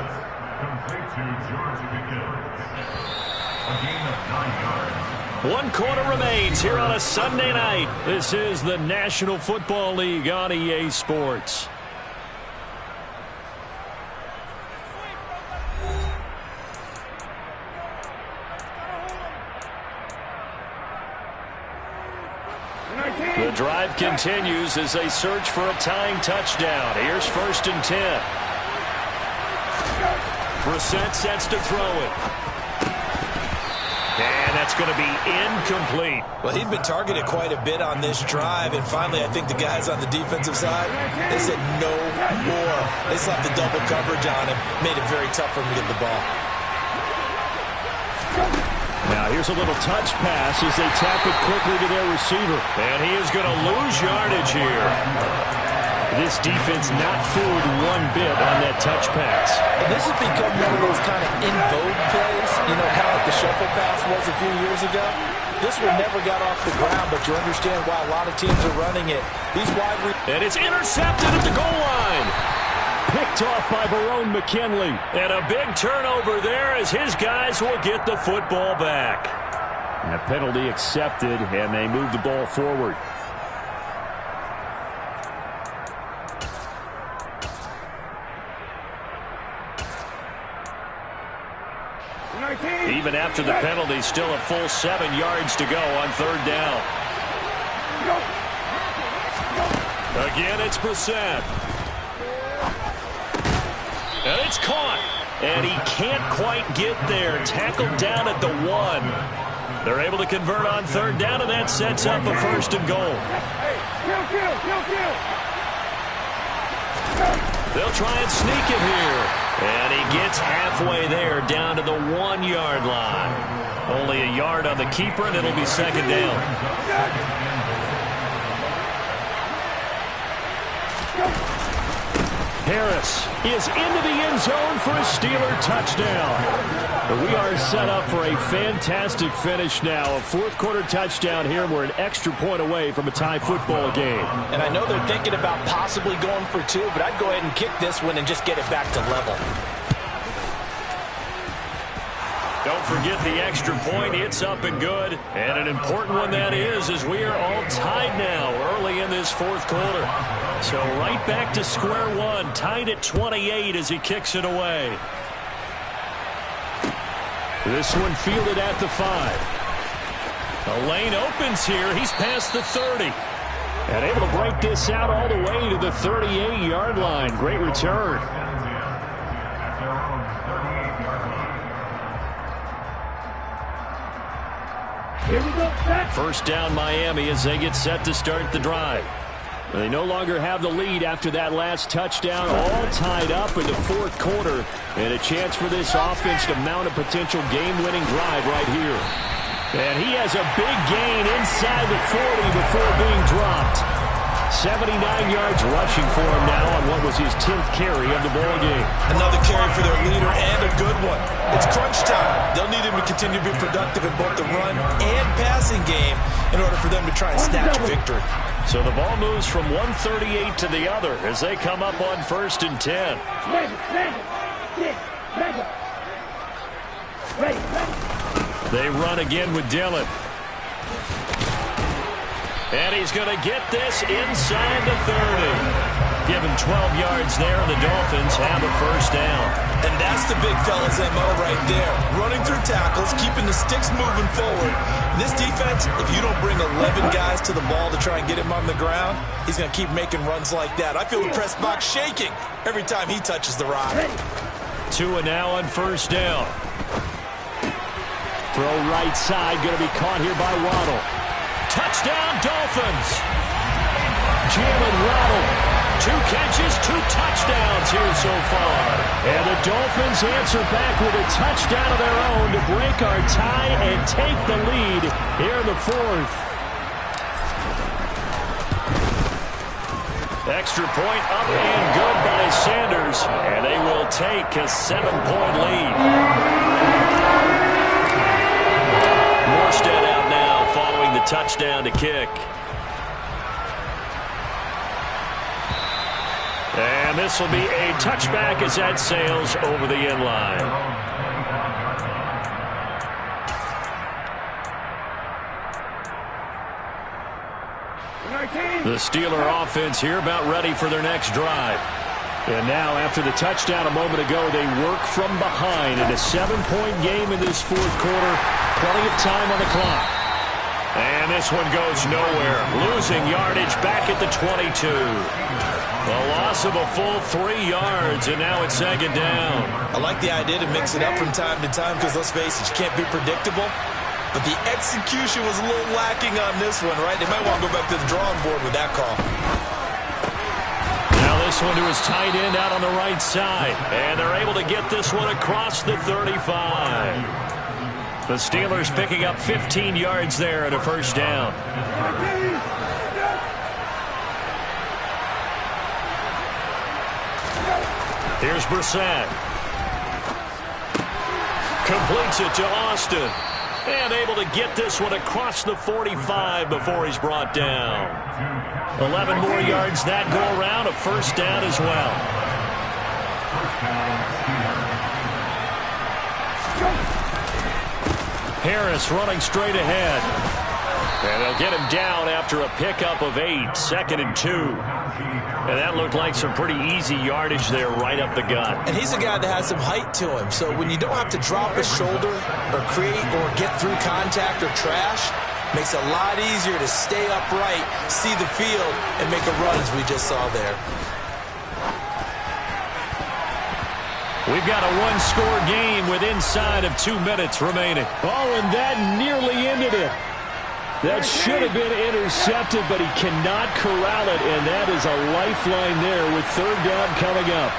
Speaker 2: One quarter remains here on a Sunday night. This is the National Football League on EA Sports. The drive continues as they search for a tying touchdown. Here's 1st and 10. Brissett sets to throw it. And that's going to be incomplete.
Speaker 1: Well, he'd been targeted quite a bit on this drive, and finally I think the guys on the defensive side, they said no more. They slapped the double coverage on him, made it very tough for him to get the ball.
Speaker 2: Now here's a little touch pass as they tap it quickly to their receiver. And he is going to lose yardage here. This defense not fooled one bit on that touch pass.
Speaker 1: And this has become one of those kind of in vogue plays, you know, kind of like the shuffle pass was a few years ago. This one never got off the ground, but you understand why a lot of teams are running it. These
Speaker 2: and it's intercepted at the goal line. Picked off by Verone McKinley. And a big turnover there as his guys will get the football back.
Speaker 6: And a penalty accepted, and they move the ball forward. Even after the penalty, still a full 7 yards to go on third down. Again, it's Brissett. And it's caught. And he can't quite get there. Tackled down at the 1. They're able to convert on third down, and that sets up a first and goal. They'll try and sneak it here. And he gets halfway there, down to the 1-yard line. Only a yard on the keeper, and it'll be second down. Harris is into the end zone for a Steeler touchdown. But we are set up for a fantastic finish now. A fourth-quarter touchdown here, and we're an extra point away from a tie football game.
Speaker 1: And I know they're thinking about possibly going for 2, but I'd go ahead and kick this one and just get it back to level.
Speaker 2: Don't forget the extra point. It's up and good. And an important one that is, as we are all tied now early in this fourth quarter. So right back to square one, tied at 28 as he kicks it away.
Speaker 6: This one fielded at the 5.
Speaker 2: The lane opens here. He's past the 30.
Speaker 6: And able to break this out all the way to the 38-yard line. Great return. First down Miami as they get set to start the drive. They no longer have the lead after that last touchdown, all tied up in the fourth quarter, and a chance for this offense to mount a potential game-winning drive right here. And he has a big gain inside the 40 before being dropped. 79 yards rushing for him now on what was his 10th carry of the ball game.
Speaker 1: Another carry for their leader, and a good one. It's crunch time. They'll need him to continue to be productive in both the run and passing game in order for them to try and snatch a victory.
Speaker 2: So the ball moves from 138 to the other as they come up on 1st and 10. They run again with Dillon. And he's going to get this inside the 30. Give him 12 yards there, and the Dolphins have a first down.
Speaker 1: And that's the big fella's MO right there. Running through tackles, keeping the sticks moving forward. This defense, if you don't bring 11 guys to the ball to try and get him on the ground, he's going to keep making runs like that. I feel the press box shaking every time he touches the rock.
Speaker 2: Tua now on first down.
Speaker 6: Throw right side, going to be caught here by Waddle.
Speaker 2: Touchdown, Dolphins. Jalen Waddle. 2 catches, 2 touchdowns here so far.
Speaker 6: And the Dolphins answer back with a touchdown of their own to break our tie and take the lead here in the fourth.
Speaker 2: Extra point up and good by Sanders. And they will take a 7-point lead. Morstead out now following the touchdown to kick. And this will be a touchback as that sails over the end line. The Steeler offense here about ready for their next drive. And now, after the touchdown a moment ago, they work from behind in a 7-point game in this fourth quarter. Plenty of time on the clock. And this one goes nowhere. Losing yardage back at the 22. The loss of a full 3 yards, and now it's second down.
Speaker 1: I like the idea to mix it up from time to time because, let's face it, you can't be predictable. But the execution was a little lacking on this one, right? They might want to go back to the drawing board with that call.
Speaker 2: Now this one to his tight end out on the right side. And they're able to get this one across the 35. The Steelers picking up 15 yards there at a first down. Here's Brissett. Completes it to Austin. And able to get this one across the 45 before he's brought down. 11 more yards that go around, a first down as well. Harris running straight ahead. And they'll get him down after a pickup of 8, 2nd and 2. And that looked like some pretty easy yardage there right up the gut.
Speaker 1: And he's a guy that has some height to him. So when you don't have to drop his shoulder or create or get through contact or trash, makes it a lot easier to stay upright, see the field, and make a run as we just saw there.
Speaker 2: We've got a one-score game with inside of 2 minutes remaining.
Speaker 6: Oh, and that nearly ended it. That should have been intercepted, but he cannot corral it, and that is a lifeline there with 3rd down coming up.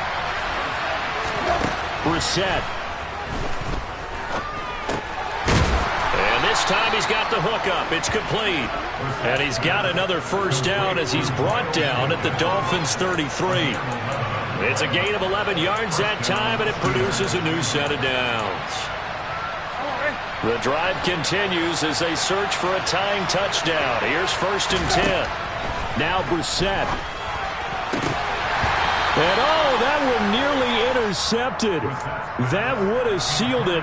Speaker 6: Brissett.
Speaker 2: And this time he's got the hook up. It's complete. And he's got another 1st down as he's brought down at the Dolphins' 33. It's a gain of 11 yards that time, and it produces a new set of downs. The drive continues as they search for a tying touchdown. Here's 1st and 10.
Speaker 6: Now Brissett. And oh, that one nearly intercepted. That would have sealed it.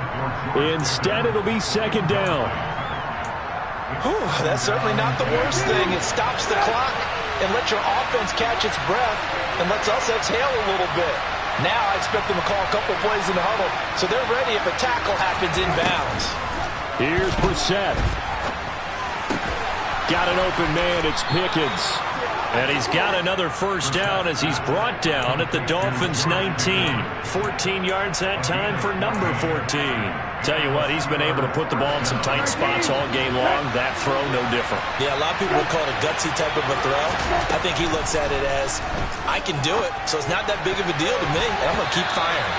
Speaker 6: Instead, it'll be 2nd down.
Speaker 1: Whew, that's certainly not the worst thing. It stops the clock and lets your offense catch its breath and lets us exhale a little bit. Now I expect them to call a couple plays in the huddle so they're ready if a tackle happens inbounds.
Speaker 6: Here's Brissett. Got an open man. It's Pickens.
Speaker 2: And he's got another 1st down as he's brought down at the Dolphins' 19. 14 yards that time for number 14. Tell you what, he's been able to put the ball in some tight spots all game long. That throw, no different.
Speaker 1: Yeah, a lot of people would call it a gutsy type of a throw. I think he looks at it as, I can do it, so it's not that big of a deal to me, and I'm going to keep firing.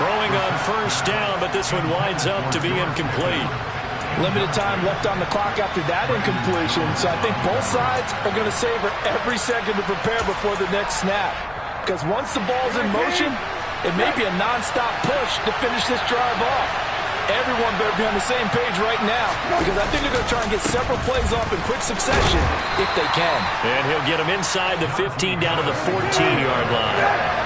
Speaker 2: Throwing on 1st down, but this one winds up to be incomplete.
Speaker 1: Limited time left on the clock after that incompletion, so I think both sides are going to savor every second to prepare before the next snap. Because once the ball's in motion, it may be a non-stop push to finish this drive off. Everyone better be on the same page right now, because I think they're going to try and get several plays off in quick succession if they can.
Speaker 2: And he'll get him inside the 15 down to the 14-yard line.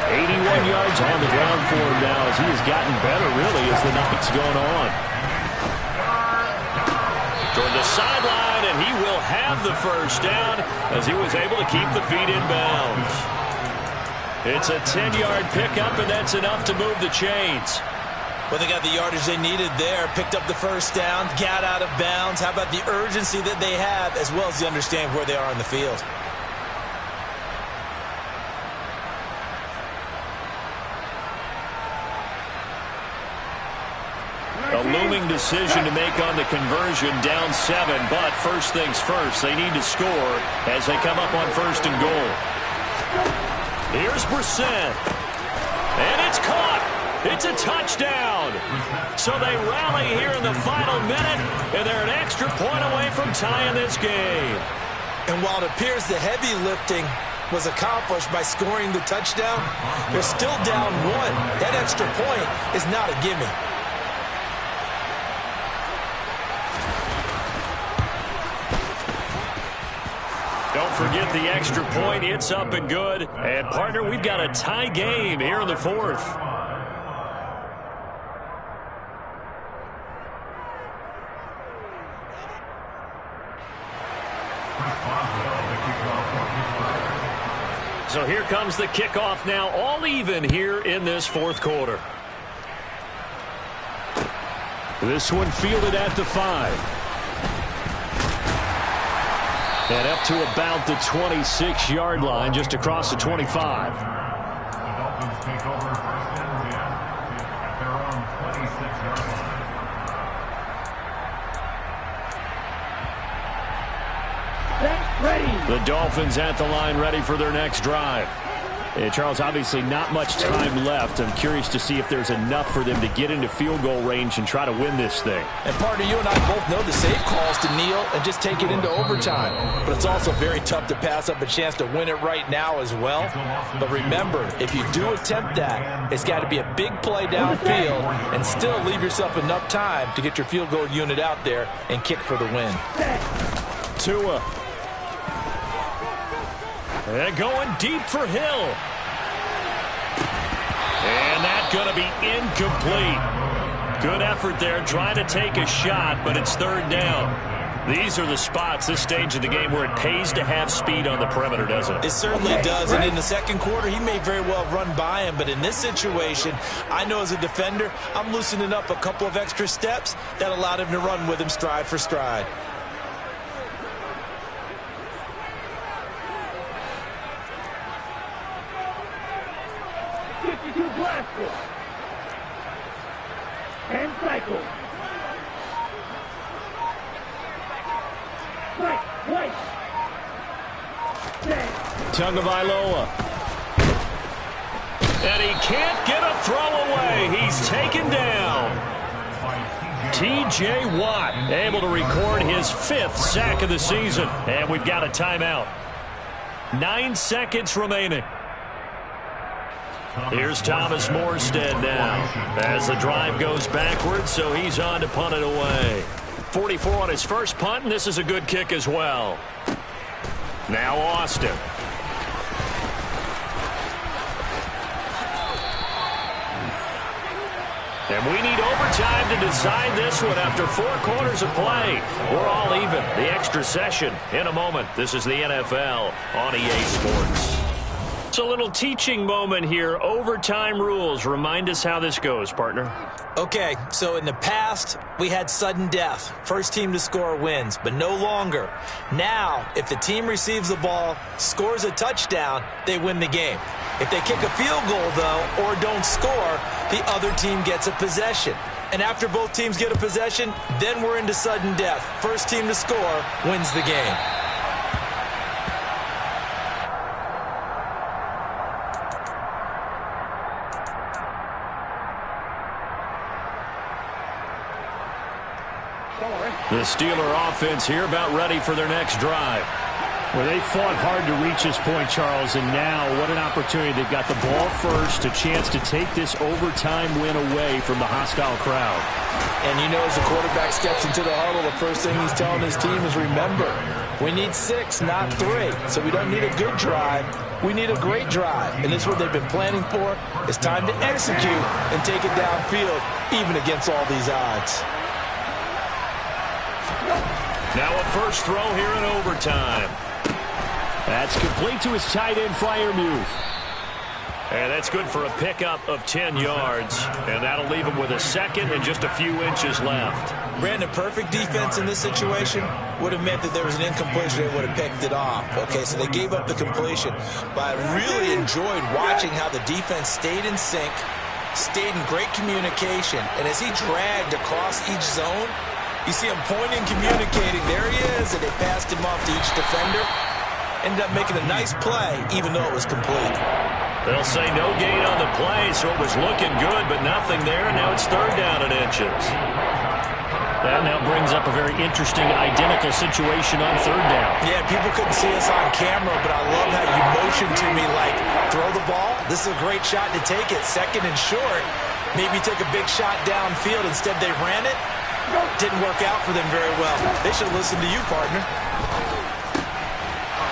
Speaker 6: 81 yards on the ground for him now as he has gotten better, really, as the night's gone on.
Speaker 2: Toward the sideline, and he will have the 1st down as he was able to keep the feet in bounds. It's a 10-yard pickup, and that's enough to move the chains.
Speaker 1: Well, they got the yardage they needed there, picked up the 1st down, got out of bounds. How about the urgency that they have, as well as the understanding where they are on the field?
Speaker 2: A looming decision to make on the conversion, down 7, but first things first, they need to score as they come up on 1st and goal. Here's Brissett, and it's caught. It's a touchdown. So they rally here in the final minute, and they're an extra point away from tying this game.
Speaker 1: And while it appears the heavy lifting was accomplished by scoring the touchdown, they're still down 1. That extra point is not a gimme.
Speaker 2: Don't forget the extra point. It's up and good. And, partner, we've got a tie game here in the 4th. So here comes the kickoff now, all even here in this 4th quarter.
Speaker 6: This one fielded at the 5. And up to about the 26-yard line, just across the 25.
Speaker 7: The Dolphins take over 1st and 10 at their own 26-yard line.
Speaker 6: The Dolphins at the line, ready for their next drive. Charles, obviously not much time left. I'm curious to see if there's enough for them to get into field goal range and try to win this thing.
Speaker 1: And partner, you and I both know the safe calls to kneel and just take it into overtime. But it's also very tough to pass up a chance to win it right now as well. But remember, if you do attempt that, it's got to be a big play downfield and still leave yourself enough time to get your field goal unit out there and kick for the win.
Speaker 6: Tua.
Speaker 2: And going deep for Hill. And that's going to be incomplete. Good effort there, trying to take a shot, but it's third down. These are the spots, this stage of the game, where it pays to have speed on the perimeter, doesn't it?
Speaker 1: It certainly does, and in the second quarter, he may very well run by him, but in this situation, I know as a defender, I'm loosening up a couple of extra steps that allowed him to run with him stride for stride.
Speaker 5: And cycle. Right.
Speaker 2: Tagovailoa. And he can't get a throw away. He's taken down. T.J. Watt able to record his 5th sack of the season. And we've got a timeout. 9 seconds remaining. Here's Thomas Morstead now as the drive goes backwards, so he's on to punt it away. 44 on his first punt, and this is a good kick as well. Now Austin. And we need overtime to decide this one after 4 quarters of play. We're all even. The extra session in a moment. This is the NFL on EA Sports. It's a little teaching moment here. Overtime rules. Remind us how this goes, partner.
Speaker 1: Okay, so in the past, we had sudden death. First team to score wins, but no longer. Now, if the team receives the ball, scores a touchdown, they win the game. If they kick a field goal, though, or don't score, the other team gets a possession. And after both teams get a possession, then we're into sudden death. First team to score wins the game.
Speaker 2: The Steeler offense here about ready for their next drive.
Speaker 6: Well, they fought hard to reach this point, Charles, and now what an opportunity. They've got the ball first, a chance to take this overtime win away from the hostile crowd.
Speaker 1: And you know, as the quarterback steps into the huddle, the first thing he's telling his team is, remember, we need 6, not 3. So we don't need a good drive. We need a great drive. And this is what they've been planning for. It's time to execute and take it downfield, even against all these odds.
Speaker 2: Now a first throw here in overtime.
Speaker 6: That's complete to his tight end, Freiermuth.
Speaker 2: And that's good for a pickup of 10 yards. And that'll leave him with a second and just a few inches left.
Speaker 1: Brandon, perfect defense in this situation would have meant that there was an incompletion. They would have picked it off. Okay, so they gave up the completion. But I really enjoyed watching how the defense stayed in sync, stayed in great communication. And as he dragged across each zone, you see him pointing, communicating. There he is, and they passed him off to each defender. Ended up making a nice play, even though it was complete.
Speaker 2: They'll say no gain on the play, so it was looking good, but nothing there. Now it's third down and inches. That now brings up a very interesting identical situation on third down.
Speaker 1: Yeah, people couldn't see us on camera, but I love how you motioned to me like, throw the ball. This is a great shot to take it. Second and short. Maybe take a big shot downfield. Instead, they ran it. Didn't work out for them very well. They should have listened to you, partner.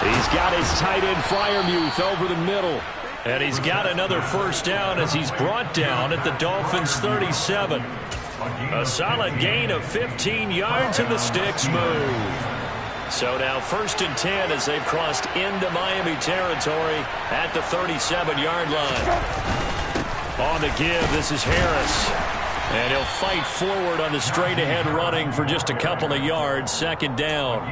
Speaker 6: He's got his tight end, Freiermuth, over the middle.
Speaker 2: And he's got another first down as he's brought down at the Dolphins' 37. A solid gain of 15 yards, and the sticks move. So now 1st and 10 as they've crossed into Miami territory at the 37-yard line. On the give, this is Harris. And he'll fight forward on the straight-ahead running for just a couple of yards. Second down.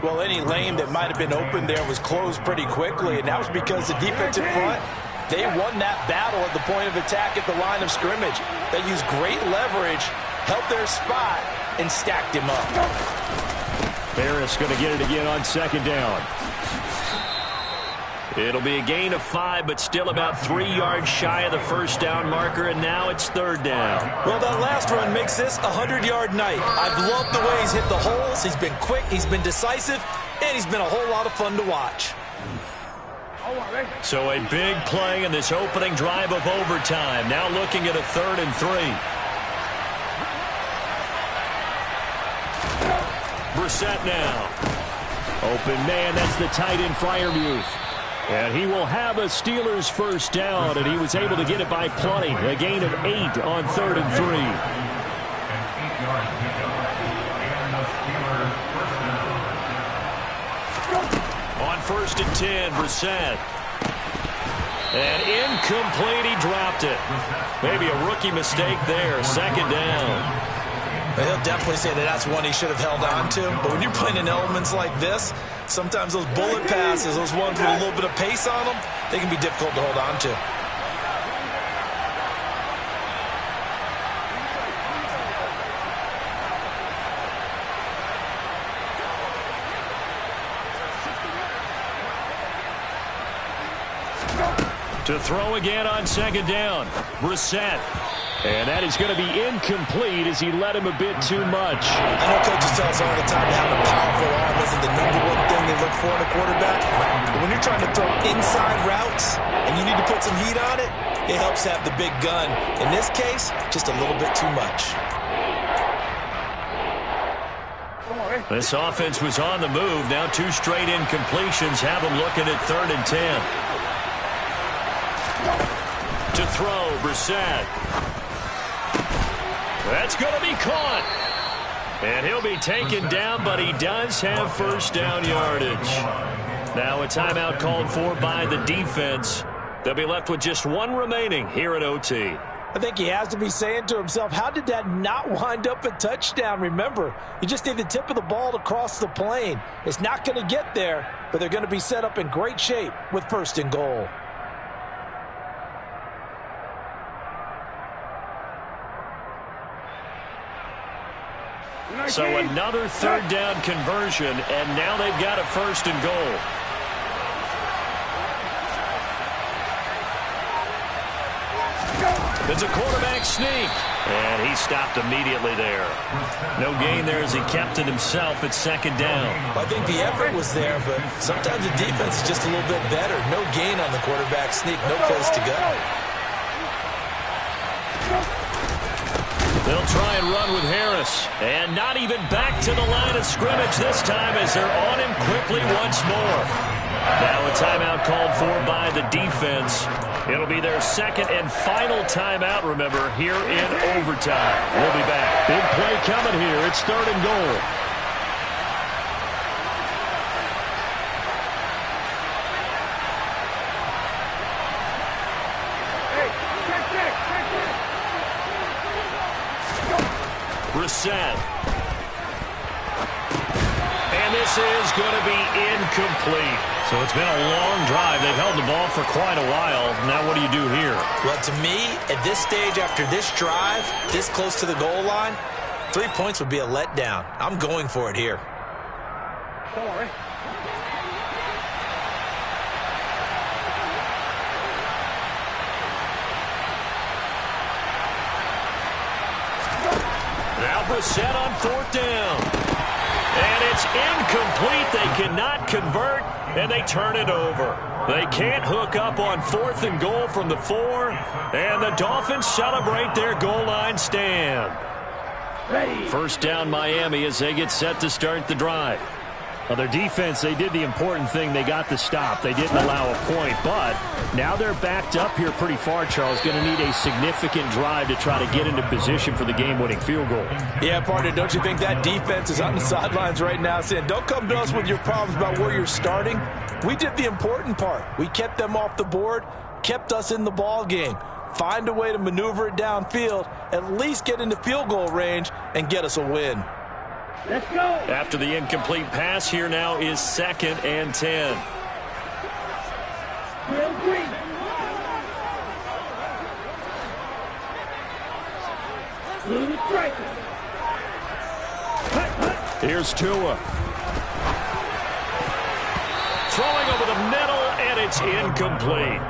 Speaker 1: Well, any lane that might have been open there was closed pretty quickly, and that was because the defensive front, they won that battle at the point of attack at the line of scrimmage. They used great leverage, held their spot, and stacked him up.
Speaker 6: Harris going to get it again on second down.
Speaker 2: It'll be a gain of 5, but still about 3 yards shy of the first down marker, and now it's third down.
Speaker 1: Well, that last run makes this a 100-yard night. I've loved the way he's hit the holes. He's been quick, he's been decisive, and he's been a whole lot of fun to watch.
Speaker 2: So a big play in this opening drive of overtime. Now looking at a 3rd and 3. Brissett now.
Speaker 6: Open man, that's the tight end, Freiermuth. And he will have a Steelers first down, and he was able to get it by plenty. A gain of 8 on 3rd and 3.
Speaker 2: first and 10. Brissett. And incomplete. He dropped it. Maybe a rookie mistake there. Second down.
Speaker 1: He'll definitely say that that's one he should have held on to. But when you're playing in elements like this, sometimes those bullet passes, those ones with a little bit of pace on them, they can be difficult to hold on to.
Speaker 2: To throw again on second down. Brissett. And that is going to be incomplete as he led him a bit too much.
Speaker 1: I know coaches tell us all the time that having a powerful arm isn't the number one thing they look for in a quarterback. But when you're trying to throw inside routes and you need to put some heat on it, it helps have the big gun. In this case, just a little bit too much.
Speaker 2: This offense was on the move. Now 2 straight incompletions have them looking at 3rd and 10. To throw, Brissett. That's going to be caught. And he'll be taken down, but he does have first down yardage. Now a timeout called for by the defense. They'll be left with just 1 remaining here at OT.
Speaker 1: I think he has to be saying to himself, how did that not wind up a touchdown? Remember, you just need the tip of the ball to cross the plane. It's not going to get there, but they're going to be set up in great shape with 1st and goal.
Speaker 2: So another 3rd down conversion, and now they've got a 1st and goal. It's a quarterback sneak, and he stopped immediately there. No gain there as he kept it himself at 2nd down.
Speaker 1: I think the effort was there, but sometimes the defense is just a little bit better. No gain on the quarterback sneak, no place to go.
Speaker 2: They'll try and run with Harris. And not even back to the line of scrimmage this time as they're on him quickly once more. Now a timeout called for by the defense. It'll be their 2nd and final timeout, remember, here in overtime. We'll be back. Big play coming here. It's 3rd and goal. Brissett. And this is going to be incomplete. So it's been a long drive. They've held the ball for quite a while. Now what do you do here?
Speaker 1: Well, to me, at this stage after this drive, this close to the goal line, 3 points would be a letdown. I'm going for it here.
Speaker 2: Now Brissett on 4th down. And it's incomplete. They cannot convert, and they turn it over. They can't hook up on 4th and goal from the 4, and the Dolphins celebrate their goal line stand. First down Miami as they get set to start the drive. Well, their defense, they did the important thing. They got the stop. They didn't allow a point, but now they're backed up here pretty far, Charles. Going to need a significant drive to try to get into position for the game-winning field goal.
Speaker 1: Yeah, partner, don't you think that defense is on the sidelines right now saying, don't come to us with your problems about where you're starting. We did the important part. We kept them off the board, kept us in the ball game. Find a way to maneuver it downfield, at least get into field goal range, and get us a win.
Speaker 5: Let's go.
Speaker 2: After the incomplete pass, here now is 2nd and 10. Here's Tua. Throwing over the middle, and it's incomplete.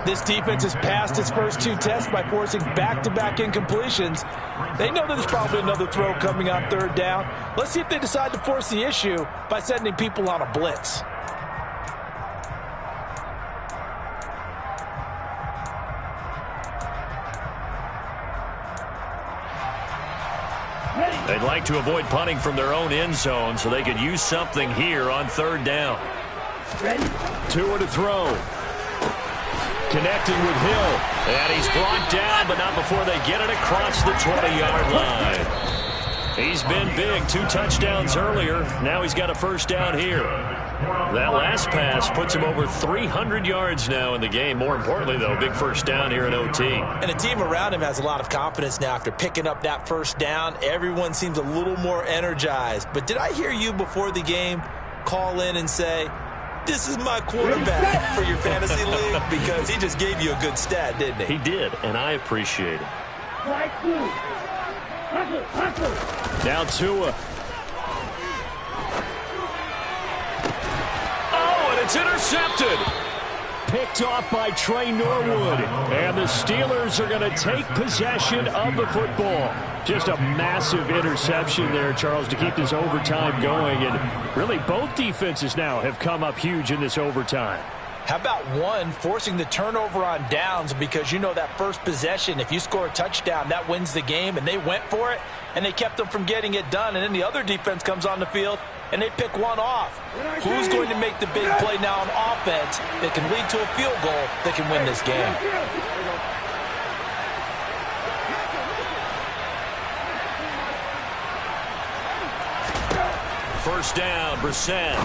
Speaker 1: This defense has passed its first 2 tests by forcing back-to-back incompletions. They know that there's probably another throw coming on 3rd down. Let's see if they decide to force the issue by sending people on a blitz.
Speaker 2: They'd like to avoid punting from their own end zone so they could use something here on 3rd down. Tua to throw. Connecting with Hill. And he's brought down, but not before they get it across the 20-yard line. He's been big. 2 touchdowns earlier. Now he's got a first down here. That last pass puts him over 300 yards now in the game. More importantly, though, big first down here in OT.
Speaker 1: And the team around him has a lot of confidence now after picking up that first down. Everyone seems a little more energized. But did I hear you before the game call in and say, this is my quarterback for your fantasy league? Because he just gave you a good stat, didn't he?
Speaker 2: He did, and I appreciate it. Now Tua. Oh, and it's intercepted. Picked off by Trey Norwood. And the Steelers are going to take possession of the football. Just a massive interception there, Charles, to keep this overtime going. And really, both defenses now have come up huge in this overtime.
Speaker 1: How about one forcing the turnover on downs, because you know that first possession, if you score a touchdown, that wins the game, and they went for it, and they kept them from getting it done, and then the other defense comes on the field, and they pick one off. Who's going to make the big play now on offense that can lead to a field goal that can win this game?
Speaker 2: First down, Brissett.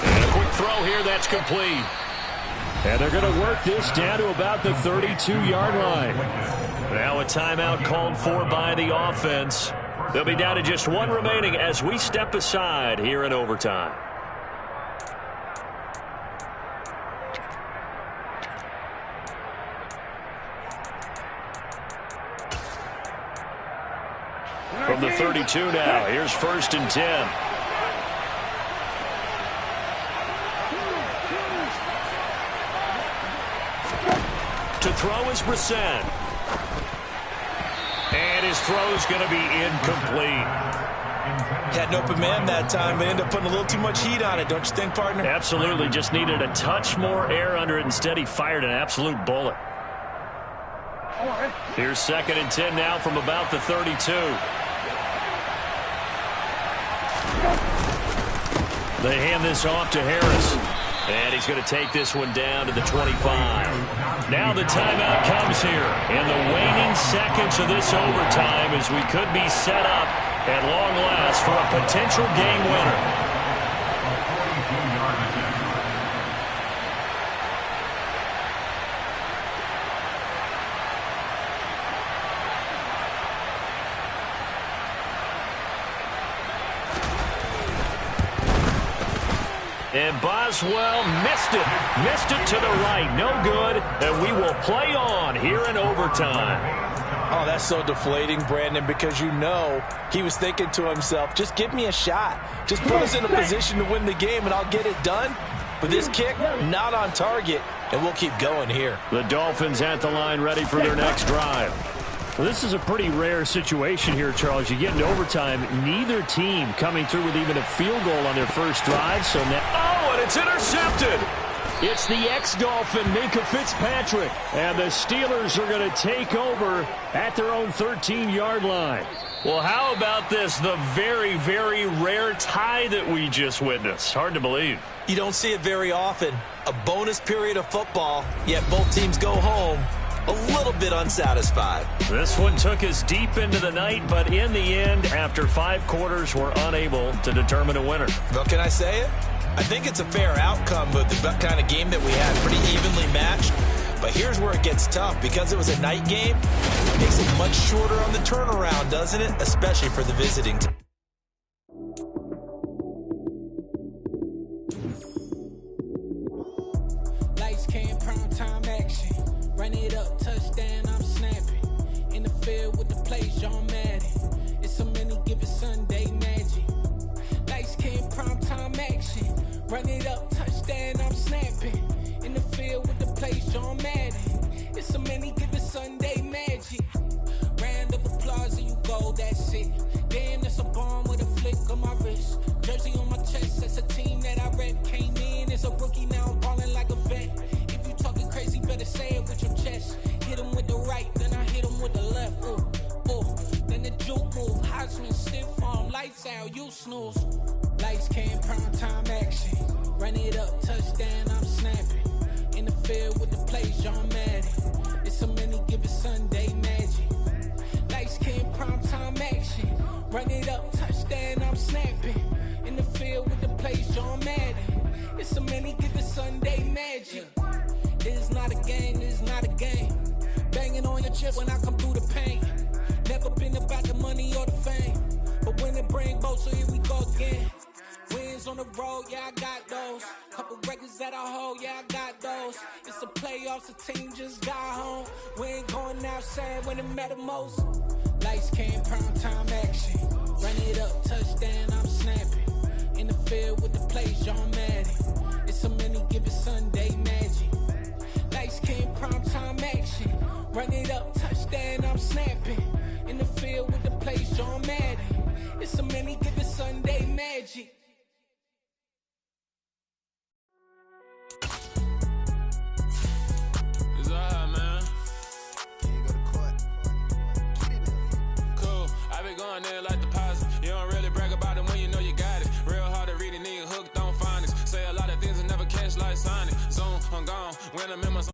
Speaker 2: And a quick throw here, that's complete. And they're going to work this down to about the 32-yard line. Now a timeout called for by the offense. They'll be down to just one remaining as we step aside here in overtime. From the 32 now, here's 1st and 10. To throw is Brissett. And his throw's going to be incomplete.
Speaker 1: Had an open man that time, but ended up putting a little too much heat on it, don't you think, partner?
Speaker 2: Absolutely. Just needed a touch more air under it. Instead, he fired an absolute bullet. Here's 2nd and 10 now from about the 32. They hand this off to Harris. And he's going to take this one down to the 25. Now the timeout comes here in the waning seconds of this overtime as we could be set up at long last for a potential game winner. And Boswell missed it to the right, no good, and we will play on here in overtime.
Speaker 1: Oh, that's so deflating, Brandon, because you know he was thinking to himself, just give me a shot. Just put us in a position to win the game, and I'll get it done. But this kick, not on target, and we'll keep going here.
Speaker 2: The Dolphins at the line ready for their next drive. Well, this is a pretty rare situation here, Charles. You get into overtime, neither team coming through with even a field goal on their first drive. So now, oh, and it's intercepted. It's the ex-Dolphin, Minkah Fitzpatrick. And the Steelers are going to take over at their own 13-yard line. Well, how about this? The very, very rare tie that we just witnessed. Hard to believe.
Speaker 1: You don't see it very often. A bonus period of football, yet both teams go home a little bit unsatisfied.
Speaker 2: This one took us deep into the night, but in the end, after 5 quarters, we're unable to determine a winner.
Speaker 1: Well, can I say it? I think it's a fair outcome with the kind of game that we had, pretty evenly matched. But here's where it gets tough. Because it was a night game, it makes it much shorter on the turnaround, doesn't it? Especially for the visiting team.
Speaker 3: Lights came, prime time action. Run it up, touchdown, I'm snapping. In the field with the plays, John Madden. It's a many given Sunday magic. Lights came, prime time action. Run it up, touchdown, I'm snapping. In the field with the plays, John Madden. It's a many given Sunday magic. Round of applause and you go, that's it. Damn, that's a bomb with a flick on my wrist. Jersey on my chest, that's a team that I rep. Came in as a rookie, now I'm balling like a vet. If you talking crazy, better say it with your chest. Hit him with the right, then I hit him with the left. Ooh, ooh. Then the juke move, high swing, stiff arm, lights out, you snooze. Lights came, prime time action. Run it up, touchdown, I'm snapping. In the field with the plays, John Madden. It's a many given Sunday magic. Lights came, prime time action. Run it up, touchdown, I'm snapping. In the field with the plays, John game is not a game. Banging on your chest when I come through the pain. Never been about the money or the fame, but when it bring both, so here we go again. Wins on the road, yeah, I got those. Couple records that I hold, yeah, I got those. It's the playoffs, the team just got home. We ain't going outside when it matter most. Lights came, prime time action. Run it up, touchdown, I'm snapping. In the field with the plays, John Madden. It's a many given Sunday magic. Lights came, prime time action. Run it up, touchdown, I'm snapping. In the field with the plays, John Madden. It's a many given Sunday magic.
Speaker 8: It's alright, man. Cool, I been going there like deposit. You don't really brag about it when you know you got it. Real hard to read a nigga hooked on phonics. Say a lot of things and never catch like Sonic. Zoom, I'm gone when I'm in my zone.